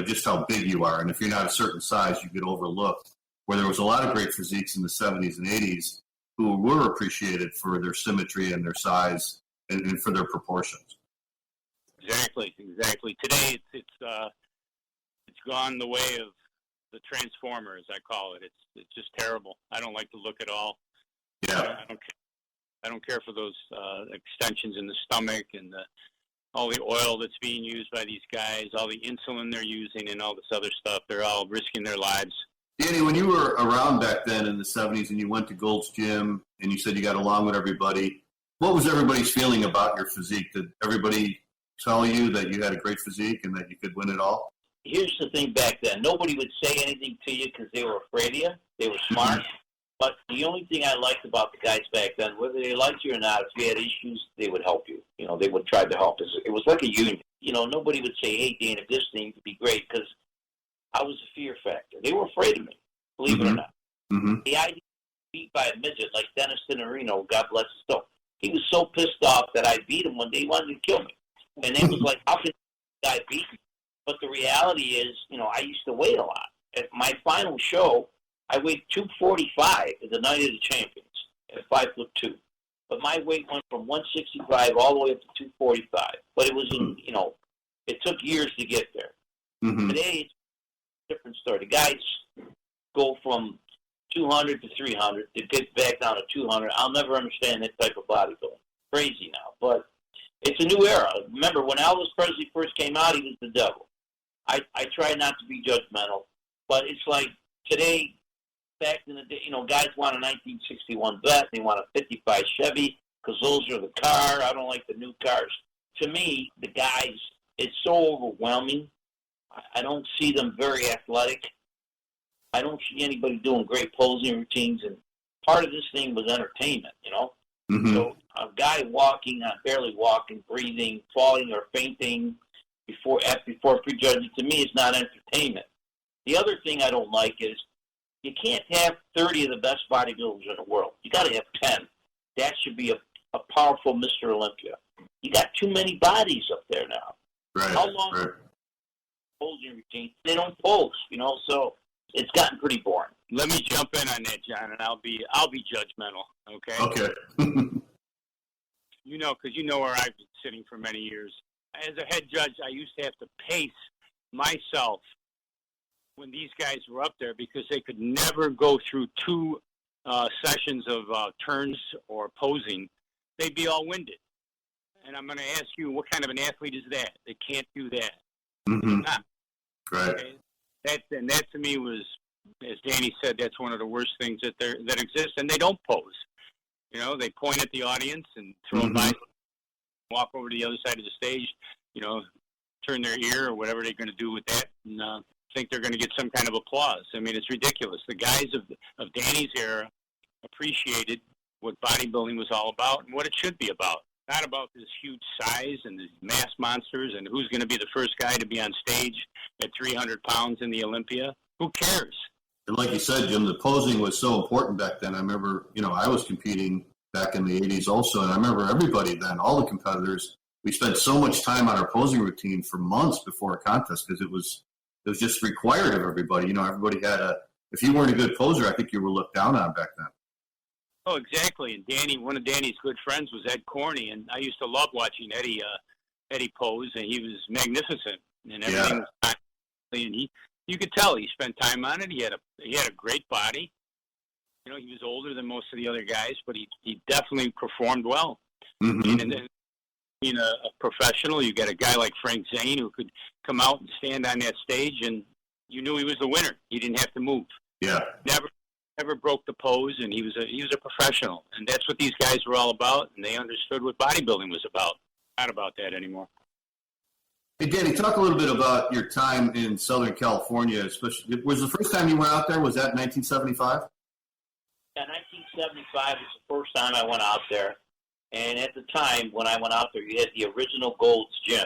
Speaker 4: just how big you are. And if you're not a certain size, you get overlooked, where there was a lot of great physiques in the 70s and 80s who were appreciated for their symmetry and their size and for their proportions.
Speaker 5: Exactly. Today, it's gone the way of the transformer, as I call it. It's just terrible. I don't like to look at all.
Speaker 4: Yeah.
Speaker 5: I don't care for those extensions in the stomach and all the oil that's being used by these guys, all the insulin they're using, and all this other stuff. They're all risking their lives.
Speaker 4: Danny, when you were around back then in the 70s and you went to Gold's Gym and you said you got along with everybody, what was everybody's feeling about your physique? Did everybody tell you that you had a great physique and that you could win it all?
Speaker 6: Here's the thing back then. Nobody would say anything to you because they were afraid of you. They were smart. But the only thing I liked about the guys back then, whether they liked you or not, if you had issues, they would help you. They would try to help us. It was like a union. Nobody would say, "Hey, Dan, if this thing could be great," because I was a fear factor. They were afraid of me, believe it or not.
Speaker 4: Mm-hmm.
Speaker 6: The idea of being beat by a midget like Dennis Tenorino, God bless his soul, he was so pissed off that I beat him one day, he wanted to kill me. And it was like, how can this guy beat me? But the reality is, I used to weigh a lot. At my final show, I weighed 245 at the night of the champions at 5'2". But my weight went from 165 all the way up to 245. But it was, it took years to get there.
Speaker 4: Mm-hmm.
Speaker 6: Today, it's a different story. The guys go from 200 to 300 to get back down to 200. I'll never understand that type of bodybuilding. Crazy now. But it's a new era. Remember, when Elvis Presley first came out, he was the devil. I try not to be judgmental, but it's like today, back in the day, guys want a 1961 Vet, they want a 55 Chevy, because those are the car. I don't like the new cars. To me, the guys, it's so overwhelming. I don't see them very athletic. I don't see anybody doing great posing routines, and part of this thing was entertainment,
Speaker 4: Mm-hmm.
Speaker 6: So a guy walking, barely walking, breathing, falling, or fainting before prejudging, to me, is not entertainment. The other thing I don't like is you can't have 30 of the best bodybuilders in the world. You got to have 10. That should be a powerful Mr. Olympia. You got too many bodies up there now.
Speaker 4: Right.
Speaker 6: How long
Speaker 4: right.
Speaker 6: posing routine? They don't pose, so it's gotten pretty boring.
Speaker 5: Let me jump in on that, John, and I'll be judgmental. Okay.
Speaker 4: Okay.
Speaker 5: Because you know where I've been sitting for many years. As a head judge, I used to have to pace myself when these guys were up there because they could never go through two sessions of turns or posing. They'd be all winded. And I'm going to ask you, what kind of an athlete is that? They can't do that.
Speaker 4: Mm-hmm. Right.
Speaker 5: Okay? That to me was, as Danny said, that's one of the worst things that exists. And they don't pose. They point at the audience and throw them by, walk over to the other side of the stage, turn their ear or whatever they're going to do with that, and think they're going to get some kind of applause. I mean, it's ridiculous. The guys of Danny's era appreciated what bodybuilding was all about and what it should be about. Not about this huge size and these mass monsters and who's going to be the first guy to be on stage at 300 pounds in the Olympia. Who cares?
Speaker 4: And like you said, Jim, the posing was so important back then. I remember, I was competing back in the 80s also, and I remember everybody then, all the competitors, we spent so much time on our posing routine for months before a contest because it was just required of everybody. Everybody had if you weren't a good poser, I think you were looked down on back then.
Speaker 5: Oh, exactly. And Danny, one of Danny's good friends was Ed Corney, and I used to love watching Eddie pose, and he was magnificent, and everything was and you could tell he spent time on it. He had a great body. He was older than most of the other guys, but he definitely performed well.
Speaker 4: Mm-hmm.
Speaker 5: And then being a professional, you got a guy like Frank Zane who could come out and stand on that stage, and you knew he was the winner. He didn't have to move.
Speaker 4: Yeah.
Speaker 5: Never broke the pose, and he was a professional, and that's what these guys were all about, and they understood what bodybuilding was about. Not about that anymore.
Speaker 4: Hey, Danny, talk a little bit about your time in Southern California. Especially, was the first time you went out there, was that in 1975?
Speaker 6: Yeah, 1975 was the first time I went out there. And at the time, when I went out there, you had the original Gold's Gym.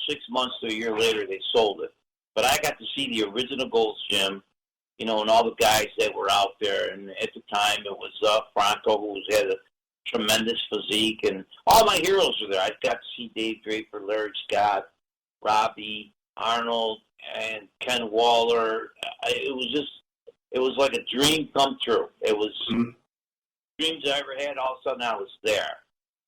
Speaker 6: 6 months to a year later, they sold it. But I got to see the original Gold's Gym, and all the guys that were out there. And at the time, it was Franco, who had a tremendous physique. And all my heroes were there. I got to see Dave Draper, Larry Scott, Robbie, Arnold, and Ken Waller. It was like a dream come true. It was dreams I ever had. All of a sudden, I was there.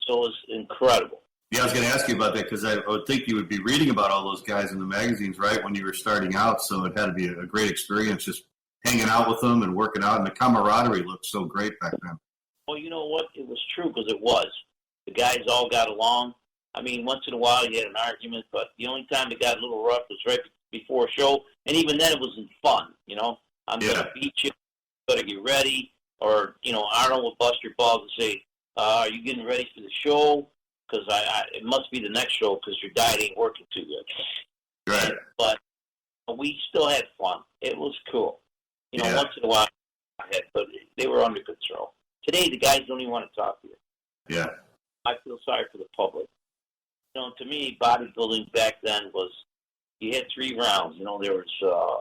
Speaker 6: So it was incredible.
Speaker 4: Yeah, I was going to ask you about that because I would think you would be reading about all those guys in the magazines, right, when you were starting out. So it had to be a great experience just hanging out with them and working out. And the camaraderie looked so great back then.
Speaker 6: Well, you know what? It was true because it was. The guys all got along. I mean, once in a while you had an argument, but the only time it got a little rough was right before a show. And even then it wasn't fun, I'm going to beat you. Got to get ready. Or, Arnold would bust your balls and say, are you getting ready for the show? Because it must be the next show because your diet ain't working too good.
Speaker 4: Right.
Speaker 6: But we still had fun. It was cool. Once in a while, but they were under control. Today, the guys don't even want to talk to you.
Speaker 4: Yeah.
Speaker 6: I feel sorry for the public. To me, bodybuilding back then was, you had 3 rounds. There was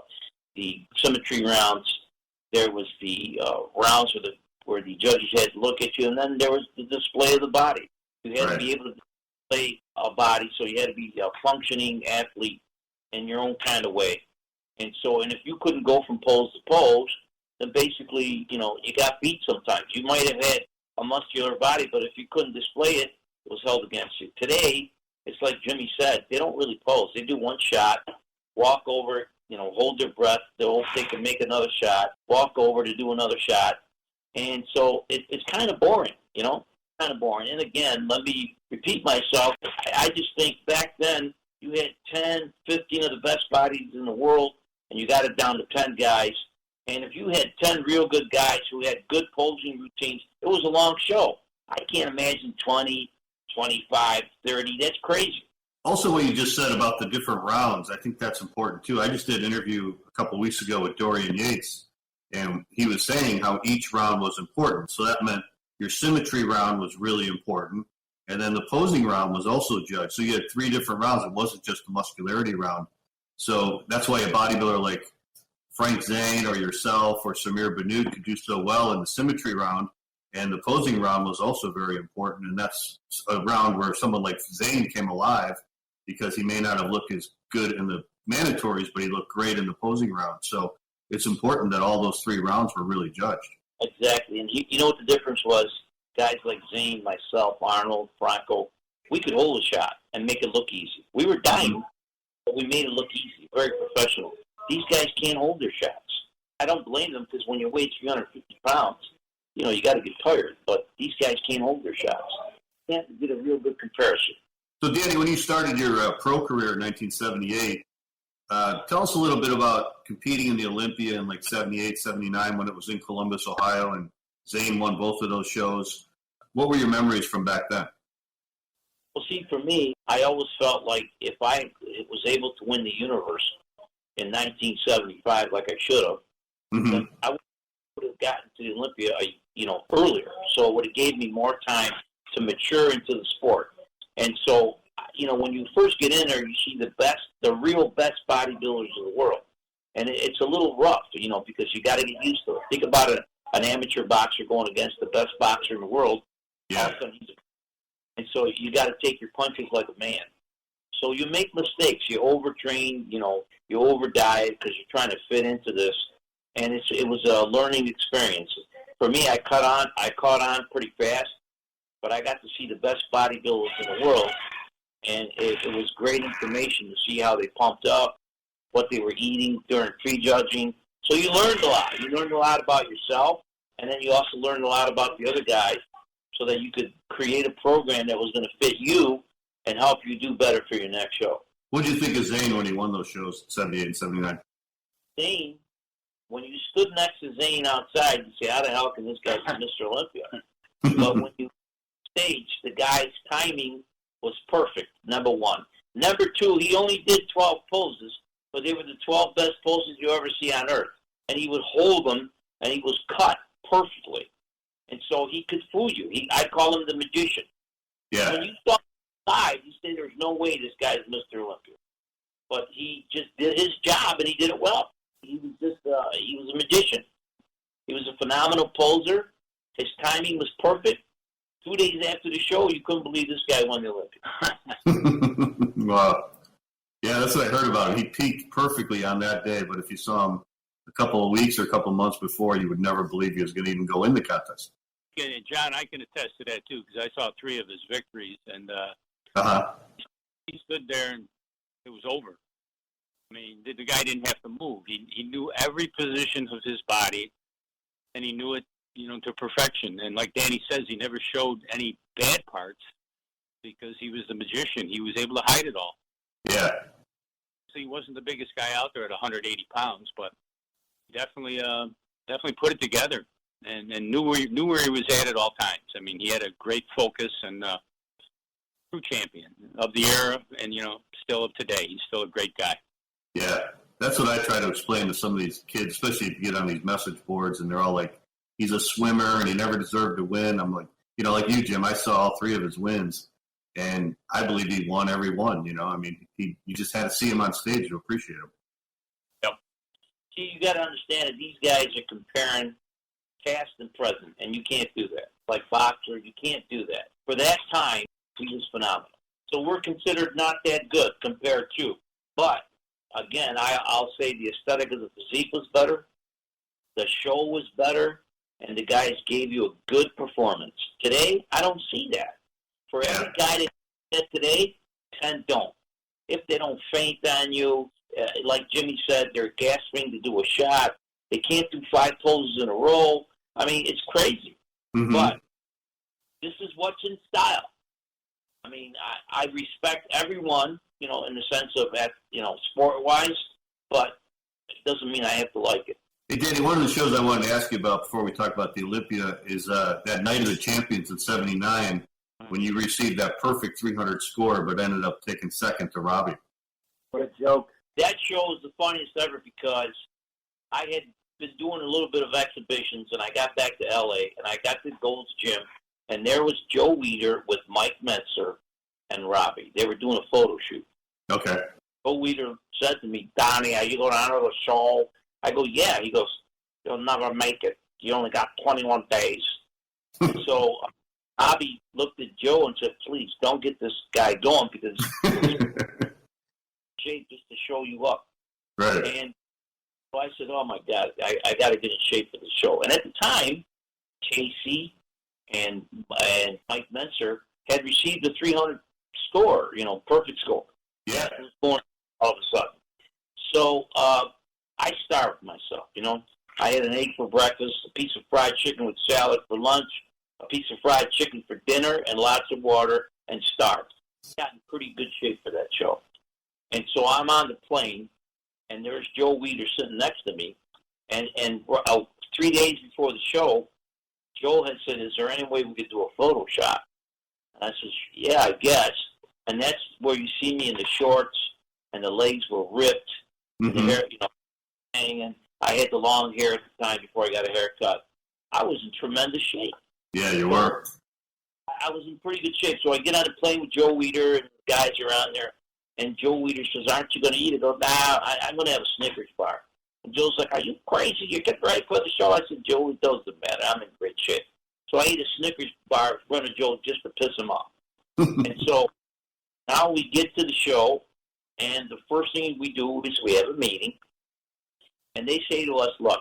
Speaker 6: the symmetry rounds. There was the rounds where the judges had to look at you, and then there was the display of the body. You had to be able to display a body, so you had to be a functioning athlete in your own kind of way. And if you couldn't go from pose to pose, then basically, you got beat sometimes. You might have had a muscular body, but if you couldn't display it, it was held against you. Today, it's like Jimmy said, they don't really pose. They do one shot, walk over, hold their breath, they can make another shot, walk over to do another shot. And so it's kind of boring, kind of boring. And again, let me repeat myself. I just think back then you had 10, 15 of the best bodies in the world, and you got it down to 10 guys. And if you had 10 real good guys who had good posing routines, it was a long show. I can't imagine 20, 25, 30. That's crazy.
Speaker 4: Also, what you just said about the different rounds, I think that's important, too. I just did an interview a couple of weeks ago with Dorian Yates, and he was saying how each round was important. So that meant your symmetry round was really important, and then the posing round was also judged. So you had 3 different rounds. It wasn't just the muscularity round. So that's why a bodybuilder like Frank Zane or yourself or Samir Banoud could do so well in the symmetry round, and the posing round was also very important, and that's a round where someone like Zane came alive because he may not have looked as good in the mandatories, but he looked great in the posing round. So it's important that all those 3 rounds were really judged.
Speaker 6: Exactly. And you know what the difference was? Guys like Zane, myself, Arnold, Franco, we could hold a shot and make it look easy. We were dying, but we made it look easy, very professional. These guys can't hold their shots. I don't blame them because when you weigh 350 pounds, you know, you got to get tired. But these guys can't hold their shots. You have to get a real good comparison.
Speaker 4: So, Danny, when you started your pro career in 1978, tell us a little bit about competing in the Olympia in like 78, 79 when it was in Columbus, Ohio, and Zane won both of those shows. What were your memories from back then?
Speaker 6: Well, see, for me, I always felt like if I was able to win the universe in 1975 like I should have, then I would have gotten to the Olympia, earlier. So it would have gave me more time to mature into the sport. And so, when you first get in there, you see the real best bodybuilders in the world. And it's a little rough, because you got to get used to it. Think about an amateur boxer going against the best boxer in the world.
Speaker 4: Yeah.
Speaker 6: And so you got to take your punches like a man. So you make mistakes. You overtrain, you overdiet because you're trying to fit into this. And it was a learning experience. For me, I caught on pretty fast, but I got to see the best bodybuilders in the world. And it was great information to see how they pumped up, what they were eating during prejudging. So you learned a lot. You learned a lot about yourself, and then you also learned a lot about the other guys so that you could create a program that was going to fit you and help you do better for your next show.
Speaker 4: What did you think of Zane when he won those shows, 78 and 79?
Speaker 6: Zane, when you stood next to Zane outside, you say, how the hell can this guy be Mr. Olympia? But when you stage, the guy's timing was perfect, number one. Number two, he only did 12 poses, but they were the 12 best poses you ever see on earth. And he would hold them, and he was cut perfectly. And so he could fool you. I call him the magician.
Speaker 4: Yeah.
Speaker 6: When you saw him live, you say there's no way this guy's Mr. Olympia. But he just did his job, and he did it well. He was a magician. He was a phenomenal poser. His timing was perfect. 2 days after the show, you couldn't believe this guy won the Olympia.
Speaker 4: Wow. Yeah, that's what I heard about him. He peaked perfectly on that day, but if you saw him a couple of weeks or a couple of months before, you would never believe he was going to even go in the contest.
Speaker 5: And John, I can attest to that, too, because I saw 3 of his victories, and he stood there, and it was over. I mean, the guy didn't have to move. He knew every position of his body, and he knew it, to perfection. And like Danny says, he never showed any bad parts because he was the magician. He was able to hide it all.
Speaker 4: Yeah.
Speaker 5: So he wasn't the biggest guy out there at 180 pounds, but he definitely put it together and knew where he was at all times. I mean, he had a great focus and true champion of the era, and still of today. He's still a great guy.
Speaker 4: Yeah, that's what I try to explain to some of these kids, especially if you get on these message boards and they're all like, he's a swimmer and he never deserved to win. I'm like, like you, Jim, I saw all 3 of his wins, and I believe he won every one. I mean, you just had to see him on stage to appreciate him.
Speaker 6: Yep. See, you got to understand that these guys are comparing past and present, and you can't do that. Like boxer, you can't do that. For that time, he was phenomenal. So we're considered not that good compared to. But, again, I'll say the aesthetic of the physique was better, the show was better, and the guys gave you a good performance. Today, I don't see that. For every guy that does today, 10 don't. If they don't faint on you, like Jimmy said, they're gasping to do a shot. They can't do 5 poses in a row. I mean, it's crazy. Mm-hmm. But this is what's in style. I mean, I respect everyone, in the sense of, sport-wise, but it doesn't mean I have to like it.
Speaker 4: Hey, Danny, one of the shows I wanted to ask you about before we talk about the Olympia is that Night of the Champions in 79 when you received that perfect 300 score but ended up taking second to Robbie.
Speaker 6: What a joke. That show was the funniest ever because I had been doing a little bit of exhibitions, and I got back to L.A., and I got to Gold's Gym, and there was Joe Weider with Mike Metzer and Robbie. They were doing a photo shoot. Okay. Joe Weider said to me, Donnie, are you going to honor the show? I go, yeah. He goes, you'll never make it. You only got 21 days. So Robbie looked at Joe and said, please, don't get this guy going because shape just to show you up.
Speaker 4: Right.
Speaker 6: And So I said, oh, my God, I got to get in shape for the show. And at the time, Casey and Mike Menser had received a 300 score, perfect score.
Speaker 4: Yeah.
Speaker 6: It was born all of a sudden. So I starved myself, I had an egg for breakfast, a piece of fried chicken with salad for lunch, a piece of fried chicken for dinner, and lots of water, and starved. Got in pretty good shape for that show. And so I'm on the plane, and there's Joe Weider sitting next to me. And 3 days before the show, Joe had said, is there any way we could do a photo shot? And I said, yeah, I guess. And that's where you see me in the shorts, and the legs were ripped,
Speaker 4: Mm-hmm.
Speaker 6: the hair, hanging. I had the long hair at the time before I got a haircut. I was in tremendous shape.
Speaker 4: Yeah, you were.
Speaker 6: I was in pretty good shape. So I get on the plane with Joe Weider and the guys around there, and Joe Weider says, aren't you going to eat it? I go, nah, I'm going to have a Snickers bar. And Joe's like, are you crazy? You're getting ready for the show? I said, Joe, it doesn't matter. I'm in great shape. So I ate a Snickers bar in front of Joe just to piss him off. And so now we get to the show, and the first thing we do is we have a meeting, and they say to us, look,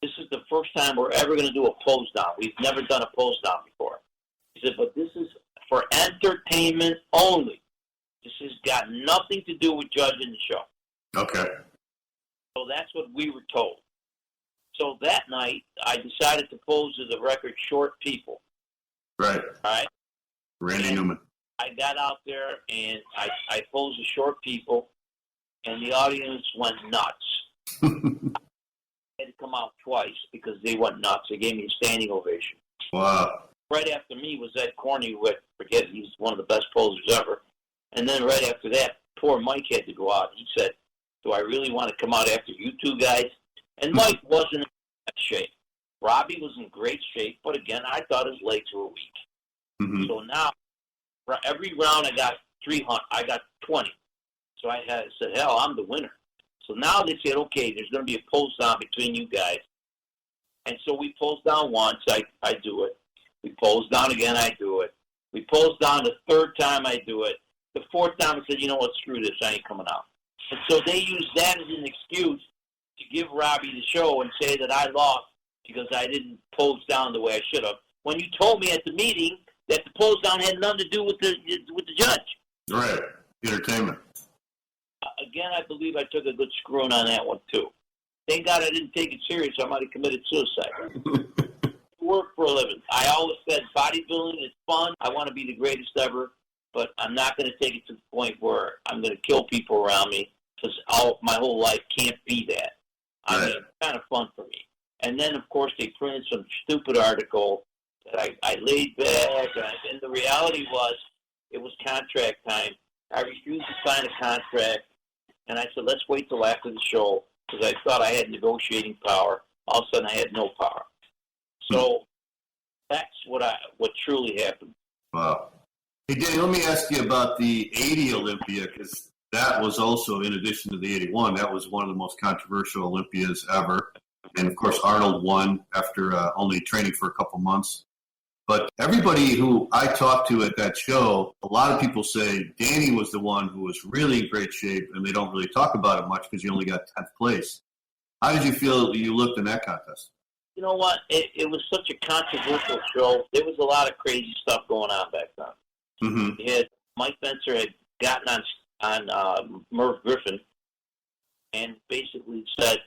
Speaker 6: this is the first time we're ever going to do a pose down. We've never done a pose down before. He said, but this is for entertainment only. This has got nothing to do with judging the show.
Speaker 4: Okay.
Speaker 6: So that's what we were told. So that night, I decided to pose as a record short people.
Speaker 4: Right.
Speaker 6: All right?
Speaker 4: Randy Newman.
Speaker 6: I got out there, and I posed as short people, and the audience went nuts. I had to come out twice because they went nuts. They gave me a standing ovation.
Speaker 4: Wow.
Speaker 6: Right after me was Ed Corney, who I forget, he's one of the best posers ever. And then right after that, poor Mike had to go out. He said, do I really want to come out after you two guys? And Mike wasn't in that shape. Robbie was in great shape, but again, I thought his legs were weak.
Speaker 4: Mm-hmm.
Speaker 6: So now, for every round I got 300, I got 20. So I said, hell, I'm the winner. So now they said, okay, there's going to be a pose down between you guys. And so we pose down once, I do it. We pose down again, I do it. We pose down the third time, I do it. The fourth time, I said, you know what, screw this, I ain't coming out. And so they used that as an excuse to give Robbie the show and say that I lost because I didn't pose down the way I should have. When you told me at the meeting that the pose down had nothing to do with the judge.
Speaker 4: Right. Entertainment.
Speaker 6: Again, I believe I took a good screwing on that one, too. Thank God I didn't take it serious. I might have committed suicide. Work for a living. I always said bodybuilding is fun. I want to be the greatest ever, but I'm not going to take it to the point where I'm going to kill people around me because my whole life can't be that. I mean, it's kind of fun for me. And then, of course, they printed some stupid article that I laid back, and the reality was it was contract time. I refused to sign a contract, and I said, let's wait till after the show because I thought I had negotiating power. All of a sudden, I had no power. So that's what truly happened.
Speaker 4: Wow. Hey, Danny, let me ask you about the 80 Olympia, because that was also, in addition to the 81, that was one of the most controversial Olympias ever. And, of course, Arnold won after only training for a couple months. But everybody who I talked to at that show, a lot of people say Danny was the one who was really in great shape, and they don't really talk about it much because you only got 10th place. How did you feel you looked in that contest?
Speaker 6: You know what? It was such a controversial show. There was a lot of crazy stuff going on back then.
Speaker 4: Mm-hmm.
Speaker 6: Mike Menser had gotten on Merv Griffin and basically said,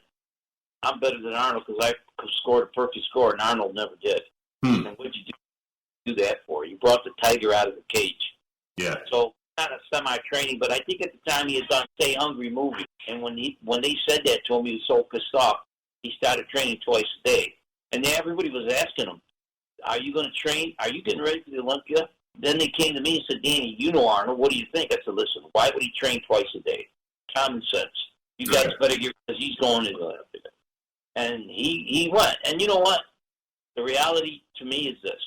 Speaker 6: I'm better than Arnold because I scored a perfect score, and Arnold never did. And what did you do that for? You brought the tiger out of the cage.
Speaker 4: Yeah.
Speaker 6: So kind of semi-training, but I think at the time he had done Stay Hungry movie. And when they said that to him, he was so pissed off, he started training twice a day. And then everybody was asking him, are you going to train? Are you getting ready for the Olympia? Then they came to me and said, Danny, you know Arnold. What do you think? I said, listen, why would he train twice a day? Common sense. You guys better get, because he's going to the Olympia. And he went. And you know what? The reality to me is this.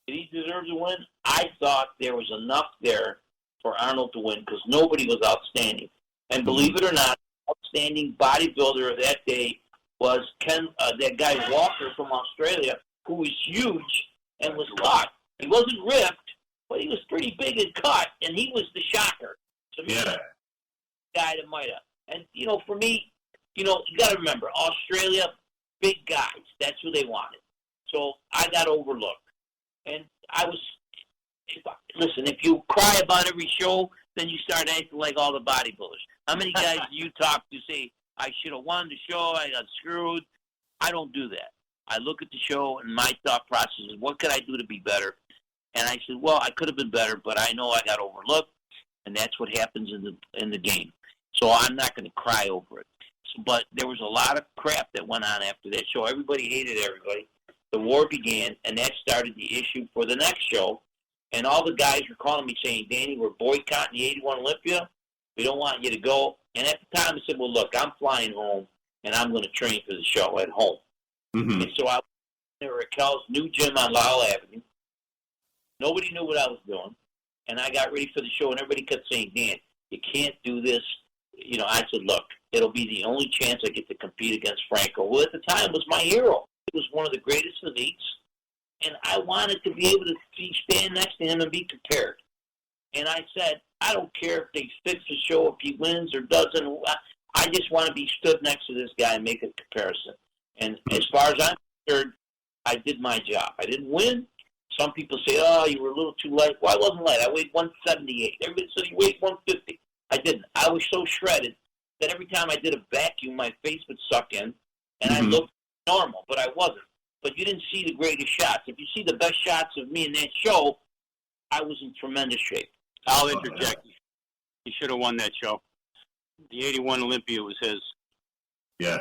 Speaker 6: Did he deserve to win? I thought there was enough there for Arnold to win because nobody was outstanding. And believe it or not, outstanding bodybuilder of that day was that guy Walker from Australia, who was huge and was cut. He wasn't ripped, but he was pretty big and cut, and he was the shocker to me. Yeah. Guy that might have. And, you know, for me, You got to remember, Australia, big guys. That's who they wanted. So I got overlooked. And listen, if you cry about every show, then you start acting like all the bodybuilders. How many guys do you talk to say, I should have won the show, I got screwed? I don't do that. I look at the show, and my thought process is, what could I do to be better? And I said, well, I could have been better, but I know I got overlooked, and that's what happens in the game. So I'm not going to cry over it. But there was a lot of crap that went on after that show. Everybody hated everybody. The war began, and that started the issue for the next show. And all the guys were calling me saying, Danny, we're boycotting the 81 Olympia. We don't want you to go. And at the time, I said, well, look, I'm flying home, and I'm going to train for the show at home. Mm-hmm. And so I went to Raquel's new gym on Lowell Avenue. Nobody knew what I was doing. And I got ready for the show, and everybody kept saying, Dan, you can't do this. I said, look, it'll be the only chance I get to compete against Franco, who at the time was my hero. He was one of the greatest physiques, and I wanted to be able to stand next to him and be compared. And I said, I don't care if they fix the show, if he wins or doesn't. I just want to be stood next to this guy and make a comparison. And as far as I'm concerned, I did my job. I didn't win. Some people say, oh, you were a little too light. Well, I wasn't light. I weighed 178. Everybody said you weighed 150. I didn't. I was so shredded that every time I did a vacuum, my face would suck in, and I looked normal, but I wasn't. But you didn't see the greatest shots. If you see the best shots of me in that show, I was in tremendous shape.
Speaker 5: I'll interject. He should have won that show. The 81 Olympia was his.
Speaker 4: Yeah.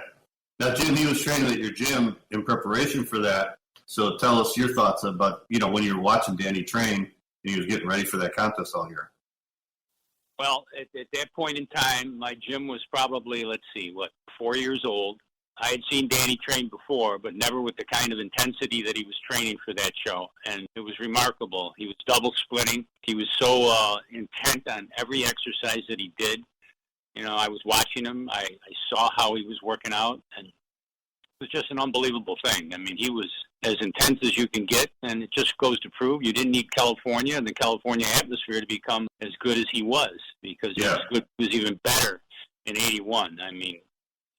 Speaker 4: Now, Jim, he was training at your gym in preparation for that. So tell us your thoughts about, when you were watching Danny train and he was getting ready for that contest all year.
Speaker 5: Well, at that point in time, my gym was probably, 4 years old. I had seen Danny train before, but never with the kind of intensity that he was training for that show. And it was remarkable. He was double splitting. He was so intent on every exercise that he did. I was watching him. I saw how he was working out, and it was just an unbelievable thing. I mean, he was as intense as you can get, and it just goes to prove you didn't need California and the California atmosphere to become as good as he was, because he was even better in 81. I mean,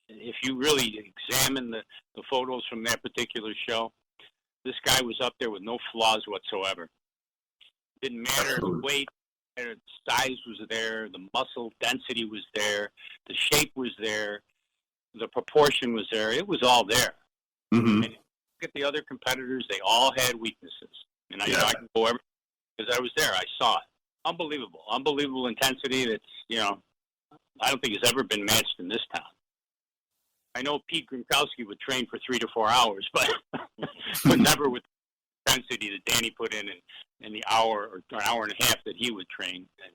Speaker 5: if you really examine the photos from that particular show, this guy was up there with no flaws whatsoever. Didn't matter the weight, the size was there, the muscle density was there, the shape was there, the proportion was there. It was all there. Mm-hmm. And if you look at the other competitors, they all had weaknesses. And I can go every, because I was there. I saw it. Unbelievable intensity that's, I don't think has ever been matched in this town. I know Pete Gronkowski would train for 3 to 4 hours, but never with the intensity that Danny put in the hour or an hour and a half that he would train. And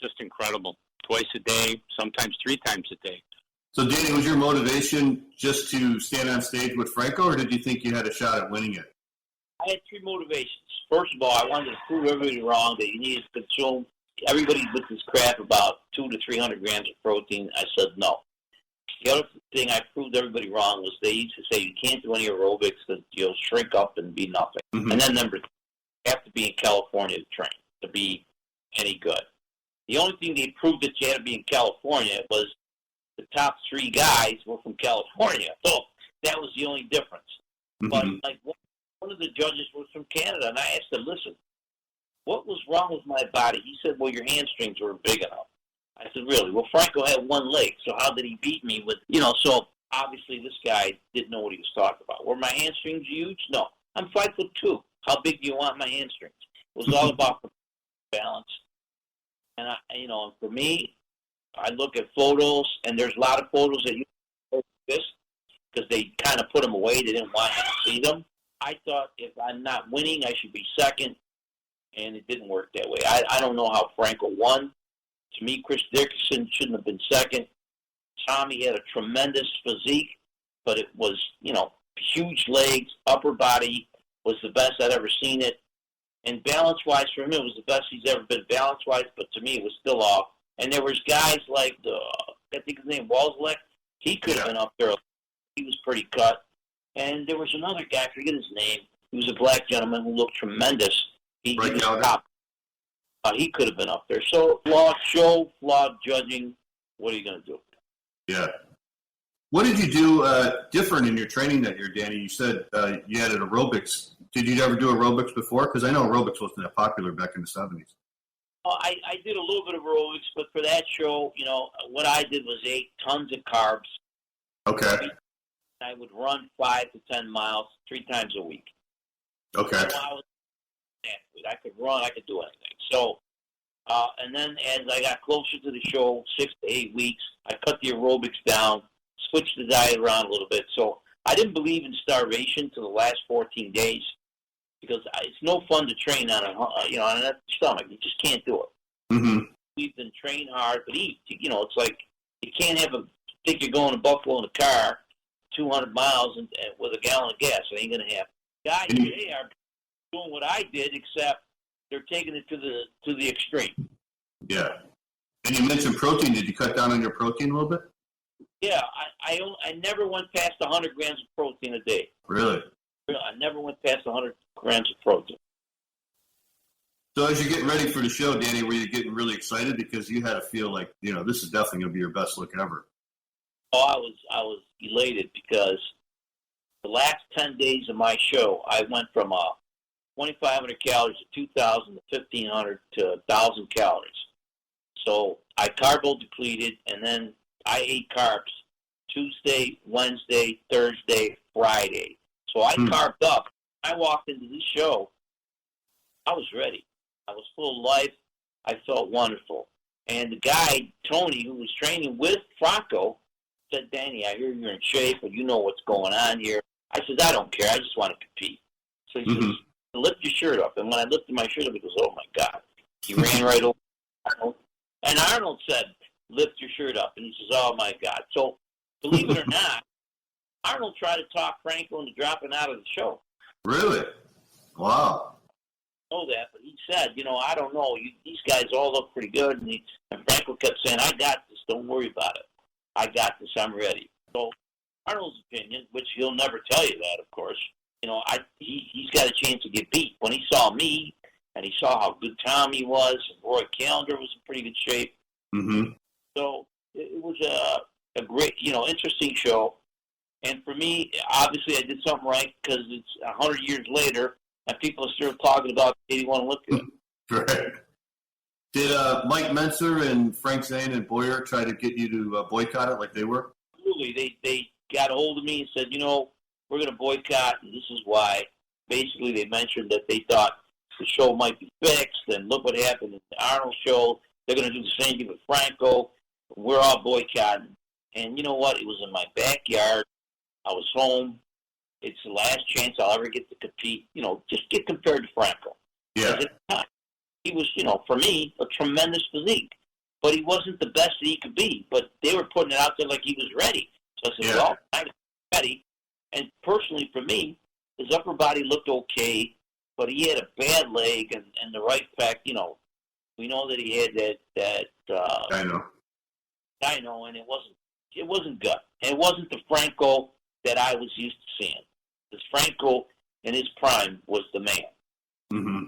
Speaker 5: just incredible. Twice a day, sometimes 3 times a day.
Speaker 4: So, Danny, was your motivation just to stand on stage with Franco, or did you think you had a shot at winning it?
Speaker 6: I had 3 motivations. First of all, I wanted to prove everybody wrong that you needed to consume. Everybody with this crap about 200 to 300 grams of protein. I said no. The other thing I proved everybody wrong was they used to say you can't do any aerobics because you'll shrink up and be nothing. Mm-hmm. And then number 2, you have to be in California to train to be any good. The only thing they proved that you had to be in California was the top 3 guys were from California. So that was the only difference. Mm-hmm. But one of the judges was from Canada, and I asked him, listen, what was wrong with my body? He said, well, your hamstrings were big enough. I said, really? Well, Franco had 1 leg, so how did he beat me with, so obviously this guy didn't know what he was talking about. Were my hamstrings huge? No. I'm 5'2". How big do you want my hamstrings? It was all about balance. And, for me, I look at photos, and there's a lot of photos that you this because they kind of put them away. They didn't want you to see them. I thought if I'm not winning, I should be second, and it didn't work that way. I don't know how Franco won. To me, Chris Dickerson shouldn't have been second. Tommy had a tremendous physique, but it was, huge legs, upper body was the best I'd ever seen it. And balance-wise, for him, it was the best he's ever been balance-wise, but to me, it was still off. And there was guys like, I think his name Walzlek. He could have been up there. He was pretty cut. And there was another guy, I forget his name. He was a black gentleman who looked tremendous. He was top. He could have been up there. So, flawed show, flawed judging. What are you going to do?
Speaker 4: Yeah. What did you do different in your training that year, Danny? You said you added aerobics. Did you ever do aerobics before? Because I know aerobics wasn't that popular back in the 70s.
Speaker 6: I did a little bit of aerobics, but for that show, what I did was ate tons of carbs.
Speaker 4: Okay.
Speaker 6: I would run 5 to 10 miles 3 times a week.
Speaker 4: Okay.
Speaker 6: So I was an athlete. I could run. I could do anything. So, and then as I got closer to the show, 6 to 8 weeks, I cut the aerobics down, switched the diet around a little bit. So I didn't believe in starvation to the last 14 days because it's no fun to train on on an stomach. You just can't do it.
Speaker 4: Mm-hmm.
Speaker 6: We've been train hard, but eat. It's like you can't think you're going to Buffalo in a car 200 miles and with a gallon of gas. It ain't going to happen. Guys today are doing what I did, except they're taking it to the extreme.
Speaker 4: Yeah. And you mentioned protein. Did you cut down on your protein a little bit?
Speaker 6: Yeah, I never went past 100 grams of protein a day.
Speaker 4: Really?
Speaker 6: I never went past 100 grams of protein.
Speaker 4: So as you're getting ready for the show, Danny, were you getting really excited because you had to feel like, this is definitely going to be your best look ever?
Speaker 6: Oh, I was elated because the last 10 days of my show, I went from 2,500 calories to 2,000 to 1,500 to 1,000 calories. So I carbo depleted, and then I ate carbs Tuesday, Wednesday, Thursday, Friday. So I carved up. I walked into this show. I was ready. I was full of life. I felt wonderful. And the guy, Tony, who was training with Franco, said, Danny, I hear you're in shape and you know what's going on here. I said, I don't care. I just want to compete. So he says, lift your shirt up. And when I lifted my shirt up, he goes, oh, my God. He ran right over Arnold. And Arnold said, lift your shirt up. And he says, oh, my God. So believe it or not, Arnold tried to talk Franco into dropping out of the show.
Speaker 4: Really? Wow.
Speaker 6: I know that, but he said, I don't know. These guys all look pretty good. And Franco kept saying, I got this. Don't worry about it. I got this. I'm ready. So Arnold's opinion, which he'll never tell you that, of course, he's got a chance to get beat. When he saw me and he saw how good Tommy was, and Roy Callender was in pretty good shape.
Speaker 4: Mm-hmm.
Speaker 6: So it was a great, interesting show. And for me, obviously, I did something right because it's 100 years later, and people are still talking about the 81 Olympia.
Speaker 4: Right. Did Mike Menser and Frank Zane and Boyer try to get you to boycott it like they were?
Speaker 6: Absolutely. They got a hold of me and said, we're going to boycott, and this is why. Basically, they mentioned that they thought the show might be fixed, and look what happened in the Arnold show. They're going to do the same thing with Franco. We're all boycotting. And you know what? It was in my backyard. I was home. It's the last chance I'll ever get to compete, just get compared to Franco.
Speaker 4: Yeah.
Speaker 6: At the time, he was, for me, a tremendous physique. But he wasn't the best that he could be. But they were putting it out there like he was ready. So I said, well, I'm ready. And personally, for me, his upper body looked okay, but he had a bad leg and the right pec. We know that he had that.
Speaker 4: I know,
Speaker 6: and it wasn't gut. And it wasn't the Franco that I was used to seeing. Because Franco, in his prime, was the man.
Speaker 4: Mm-hmm.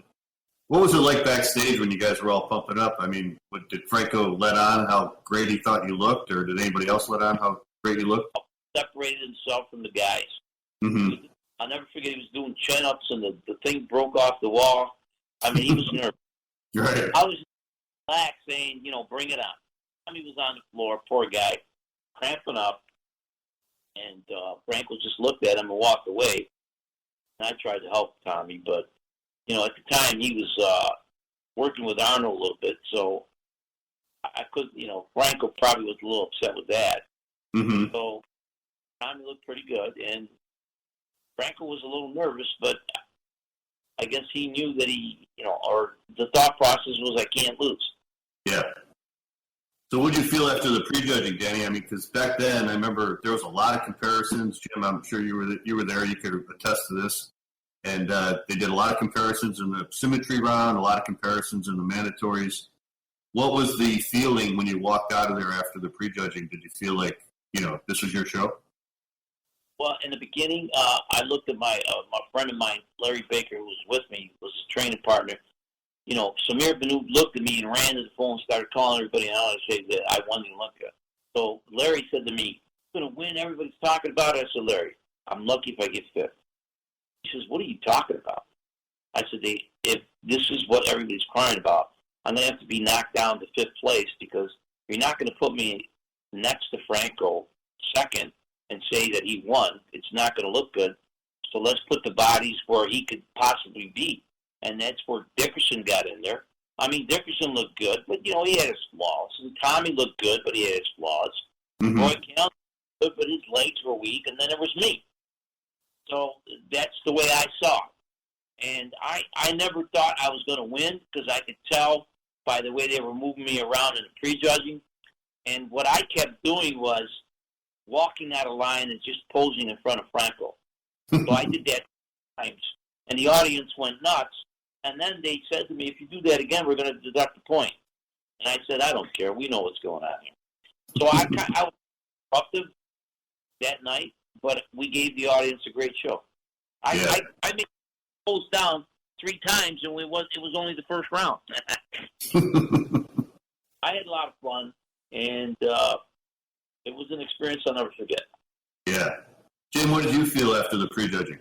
Speaker 4: What was it like backstage when you guys were all pumping up? I mean, did Franco let on how great he thought you looked, or did anybody else let on how great you looked?
Speaker 6: Separated himself from the guys.
Speaker 4: Mm-hmm.
Speaker 6: I'll never forget he was doing chin-ups and the thing broke off the wall. I mean, he was nervous.
Speaker 4: Right.
Speaker 6: I was relaxed saying, bring it on. Tommy was on the floor, poor guy, cramping up. And Franco just looked at him and walked away. And I tried to help Tommy, but, at the time he was working with Arnold a little bit, so I could, Franco probably was a little upset with that.
Speaker 4: Mm-hmm.
Speaker 6: So Tommy looked pretty good, and Franco was a little nervous, but I guess he knew that or the thought process was I can't lose.
Speaker 4: Yeah. So what did you feel after the prejudging, Danny? I mean, because back then I remember there was a lot of comparisons. Jim, I'm sure you were there. You could attest to this. And they did a lot of comparisons in the symmetry round, a lot of comparisons in the mandatories. What was the feeling when you walked out of there after the prejudging? Did you feel like, this was your show?
Speaker 6: Well, in the beginning, I looked at my friend of mine, Larry Baker, who was with me, was his training partner. Samir Benoot looked at me and ran to the phone and started calling everybody out and said that I won the Olympia. So Larry said to me, going to win. Everybody's talking about it. I said, Larry, I'm lucky if I get fifth. He says, what are you talking about? I said, if this is what everybody's crying about, I'm going to have to be knocked down to fifth place because you're not going to put me next to Franco second and say that he won. It's not going to look good. So let's put the bodies where he could possibly be. And that's where Dickerson got in there. I mean, Dickerson looked good, but, he had his flaws. And Tommy looked good, but he had his flaws.
Speaker 4: Mm-hmm.
Speaker 6: Roy Kell good, but his legs were weak. And then there was me. So that's the way I saw it. And I never thought I was going to win because I could tell by the way they were moving me around in the prejudging. And what I kept doing was walking out of line and just posing in front of Franco. So I did that times. And the audience went nuts. And then they said to me, if you do that again, we're going to deduct the point. And I said, I don't care. We know what's going on here. So I was disruptive that night, but we gave the audience a great show. I made goals down 3 times, and it was only the first round. I had a lot of fun, and it was an experience I'll never forget.
Speaker 4: Yeah. Jim, what did you feel after the prejudging?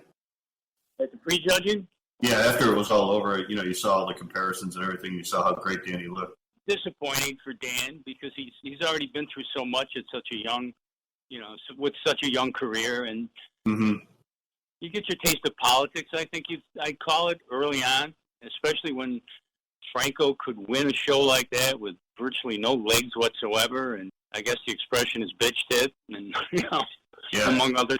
Speaker 5: At the prejudging?
Speaker 4: Yeah, after it was all over, you saw all the comparisons and everything. You saw how great Danny looked.
Speaker 5: Disappointing for Dan because he's already been through so much at such a young, with such a young career, and you get your taste of politics. I think I'd call it early on, especially when Franco could win a show like that with virtually no legs whatsoever, and I guess the expression is bitch tit, and among others.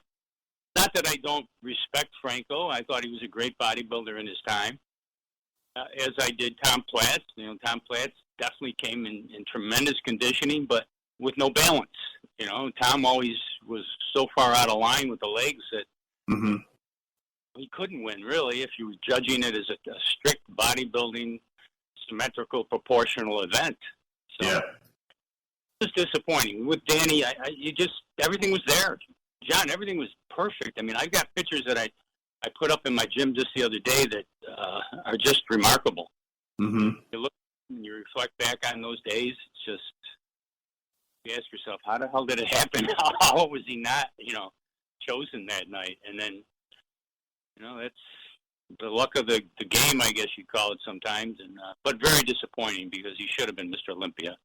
Speaker 5: Not that I don't respect Franco. I thought he was a great bodybuilder in his time, as I did Tom Platz. Tom Platz definitely came in tremendous conditioning, but with no balance. Tom always was so far out of line with the legs that he couldn't win, really, if you were judging it as a strict bodybuilding, symmetrical, proportional event. So it was disappointing. With Danny, everything was there. John, everything was perfect. I mean, I've got pictures that I put up in my gym just the other day that are just remarkable. You look and you reflect back on those days, it's just, you ask yourself, how the hell did it happen? How was he not, chosen that night? And then, that's the luck of the game, I guess you'd call it sometimes. And but very disappointing because he should have been Mr. Olympia.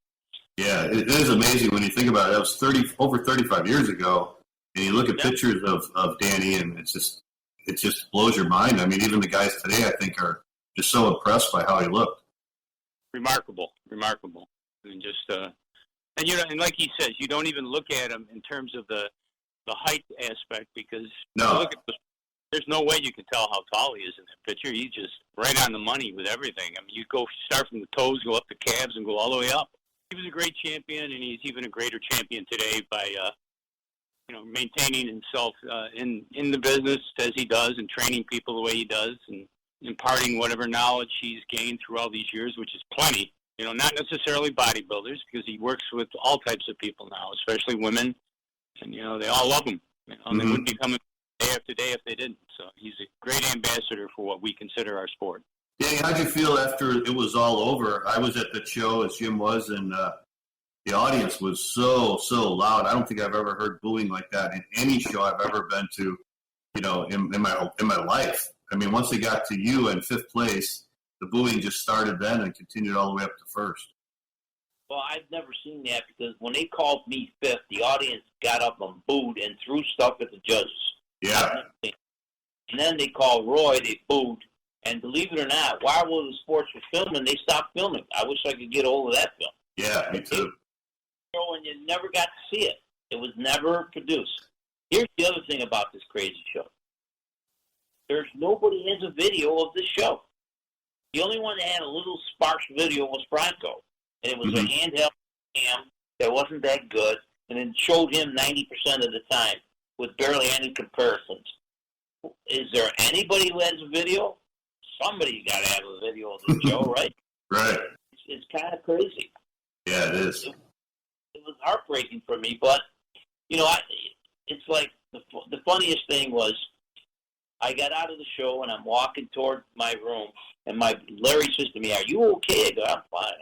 Speaker 5: Yeah,
Speaker 4: it is amazing when you think about it. That was over 35 years ago. And you look at pictures of Danny, and it just blows your mind. I mean, even the guys today, I think, are just so impressed by how he looked. Remarkable. And just, and like he says, you don't even look at him in terms of the height aspect because there's no way you can tell how tall he is in that picture. He's just right on the money with everything. I mean, you start from the toes, go up the calves, and go all the way up. He was a great champion, and he's even a greater champion today by maintaining himself in the business as he does and training people the way he does and imparting whatever knowledge he's gained through all these years, which is plenty. Not necessarily bodybuilders because he works with all types of people now, especially women. And, they all love him. They wouldn't be coming day after day if they didn't. So he's a great ambassador for what we consider our sport. Danny, how'd you feel after it was all over? I was at the show as Jim was, and the audience was so loud. I don't think I've ever heard booing like that in any show I've ever been to, in my life. I mean, once they got to you in fifth place, the booing just started then and continued all the way up to first.
Speaker 6: Well, I've never seen that because when they called me fifth, the audience got up and booed and threw stuff at the judges.
Speaker 4: Yeah.
Speaker 6: And then they called Roy, they booed. And believe it or not, while the sports were filming, they stopped filming. I wish I could get hold of that film.
Speaker 4: Yeah, me too.
Speaker 6: And you never got to see it. It was never produced. Here's the other thing about this crazy show. There's nobody has a video of this show. The only one that had a little sparse video was Franco. And it was a handheld cam that wasn't that good, and it showed him 90% of the time with barely any comparisons. Is there anybody who has a video? Somebody's got to have a video of the show, right?
Speaker 4: Right.
Speaker 6: It's kind of crazy.
Speaker 4: Yeah, it is.
Speaker 6: It was heartbreaking for me, but, it's like the funniest thing was I got out of the show, and I'm walking toward my room, and Larry says to me, "Are you okay?" I go, "I'm fine.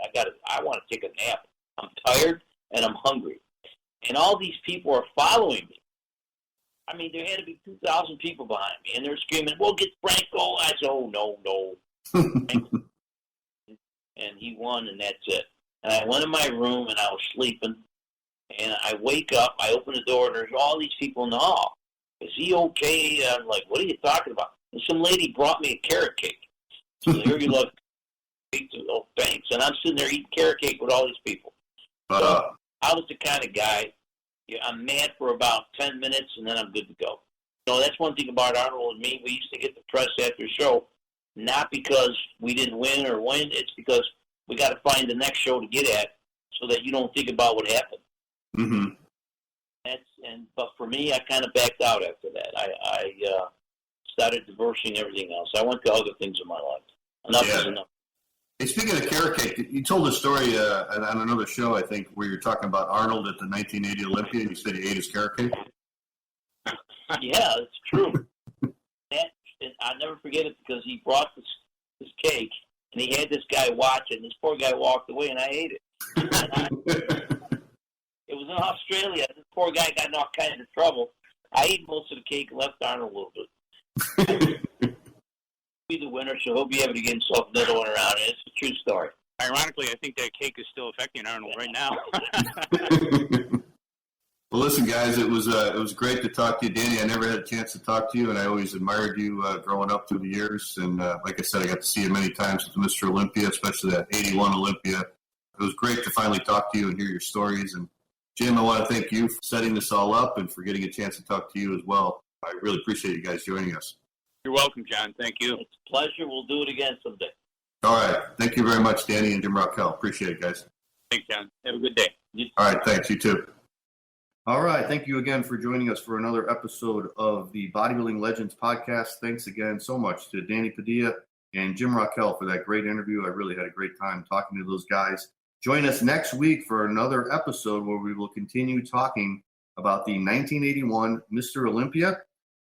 Speaker 6: I want to take a nap. I'm tired, and I'm hungry." And all these people are following me. I mean, there had to be 2,000 people behind me, and they're screaming, "We'll get Franco." I said, "Oh, no." And he won, and that's it. And I went in my room, and I was sleeping. And I wake up, I open the door, and there's all these people in the hall. Is he okay? I'm like, what are you talking about? And some lady brought me a carrot cake. So here you look. Oh, thanks. And I'm sitting there eating carrot cake with all these people. So I was the kind of guy, I'm mad for about 10 minutes, and then I'm good to go. That's one thing about Arnold and me. We used to get the press after the show, not because we didn't win or win. It's because we got to find the next show to get at so that you don't think about what happened.
Speaker 4: Mm-hmm.
Speaker 6: But for me, I kind of backed out after that. I started divorcing everything else. I went to other things in my life. Enough is enough.
Speaker 4: Hey, speaking of carrot cake, you told a story on another show, I think, where you're talking about Arnold at the 1980 Olympia, and you said he ate his carrot cake.
Speaker 6: Yeah, it's true. I'll never forget it because he brought this cake, and he had this guy watching. This poor guy walked away, and I ate it. It was in Australia. This poor guy got in all kinds of trouble. I ate most of the cake and left Arnold a little bit. Be the winner, so he'll be able to get himself another one around. And it's a true story.
Speaker 5: Ironically, I think that cake is still affecting Arnold right now.
Speaker 4: Well, listen, guys, it was great to talk to you, Danny. I never had a chance to talk to you, and I always admired you growing up through the years. And like I said, I got to see you many times with Mr. Olympia, especially that 81 Olympia. It was great to finally talk to you and hear your stories. And Jim, I want to thank you for setting this all up and for getting a chance to talk to you as well. I really appreciate you guys joining us.
Speaker 5: You're welcome, John. Thank you.
Speaker 6: It's a pleasure. We'll do it again someday.
Speaker 4: All right. Thank you very much, Danny and Jim Rockell. Appreciate it, guys.
Speaker 5: Thanks, John. Have a good day.
Speaker 4: All right. Thanks. You too. All right. Thank you again for joining us for another episode of the Bodybuilding Legends Podcast. Thanks again so much to Dani Padilla and Jim Rockell for that great interview. I really had a great time talking to those guys. Join us next week for another episode where we will continue talking about the 1981 Mr. Olympia.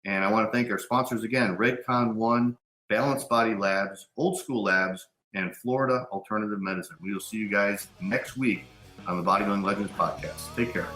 Speaker 4: And I want to thank our sponsors again, Redcon One, Balanced Body Labs, Old School Labs, and Florida Alternative Medicine. We will see you guys next week on the Bodybuilding Legends Podcast. Take care.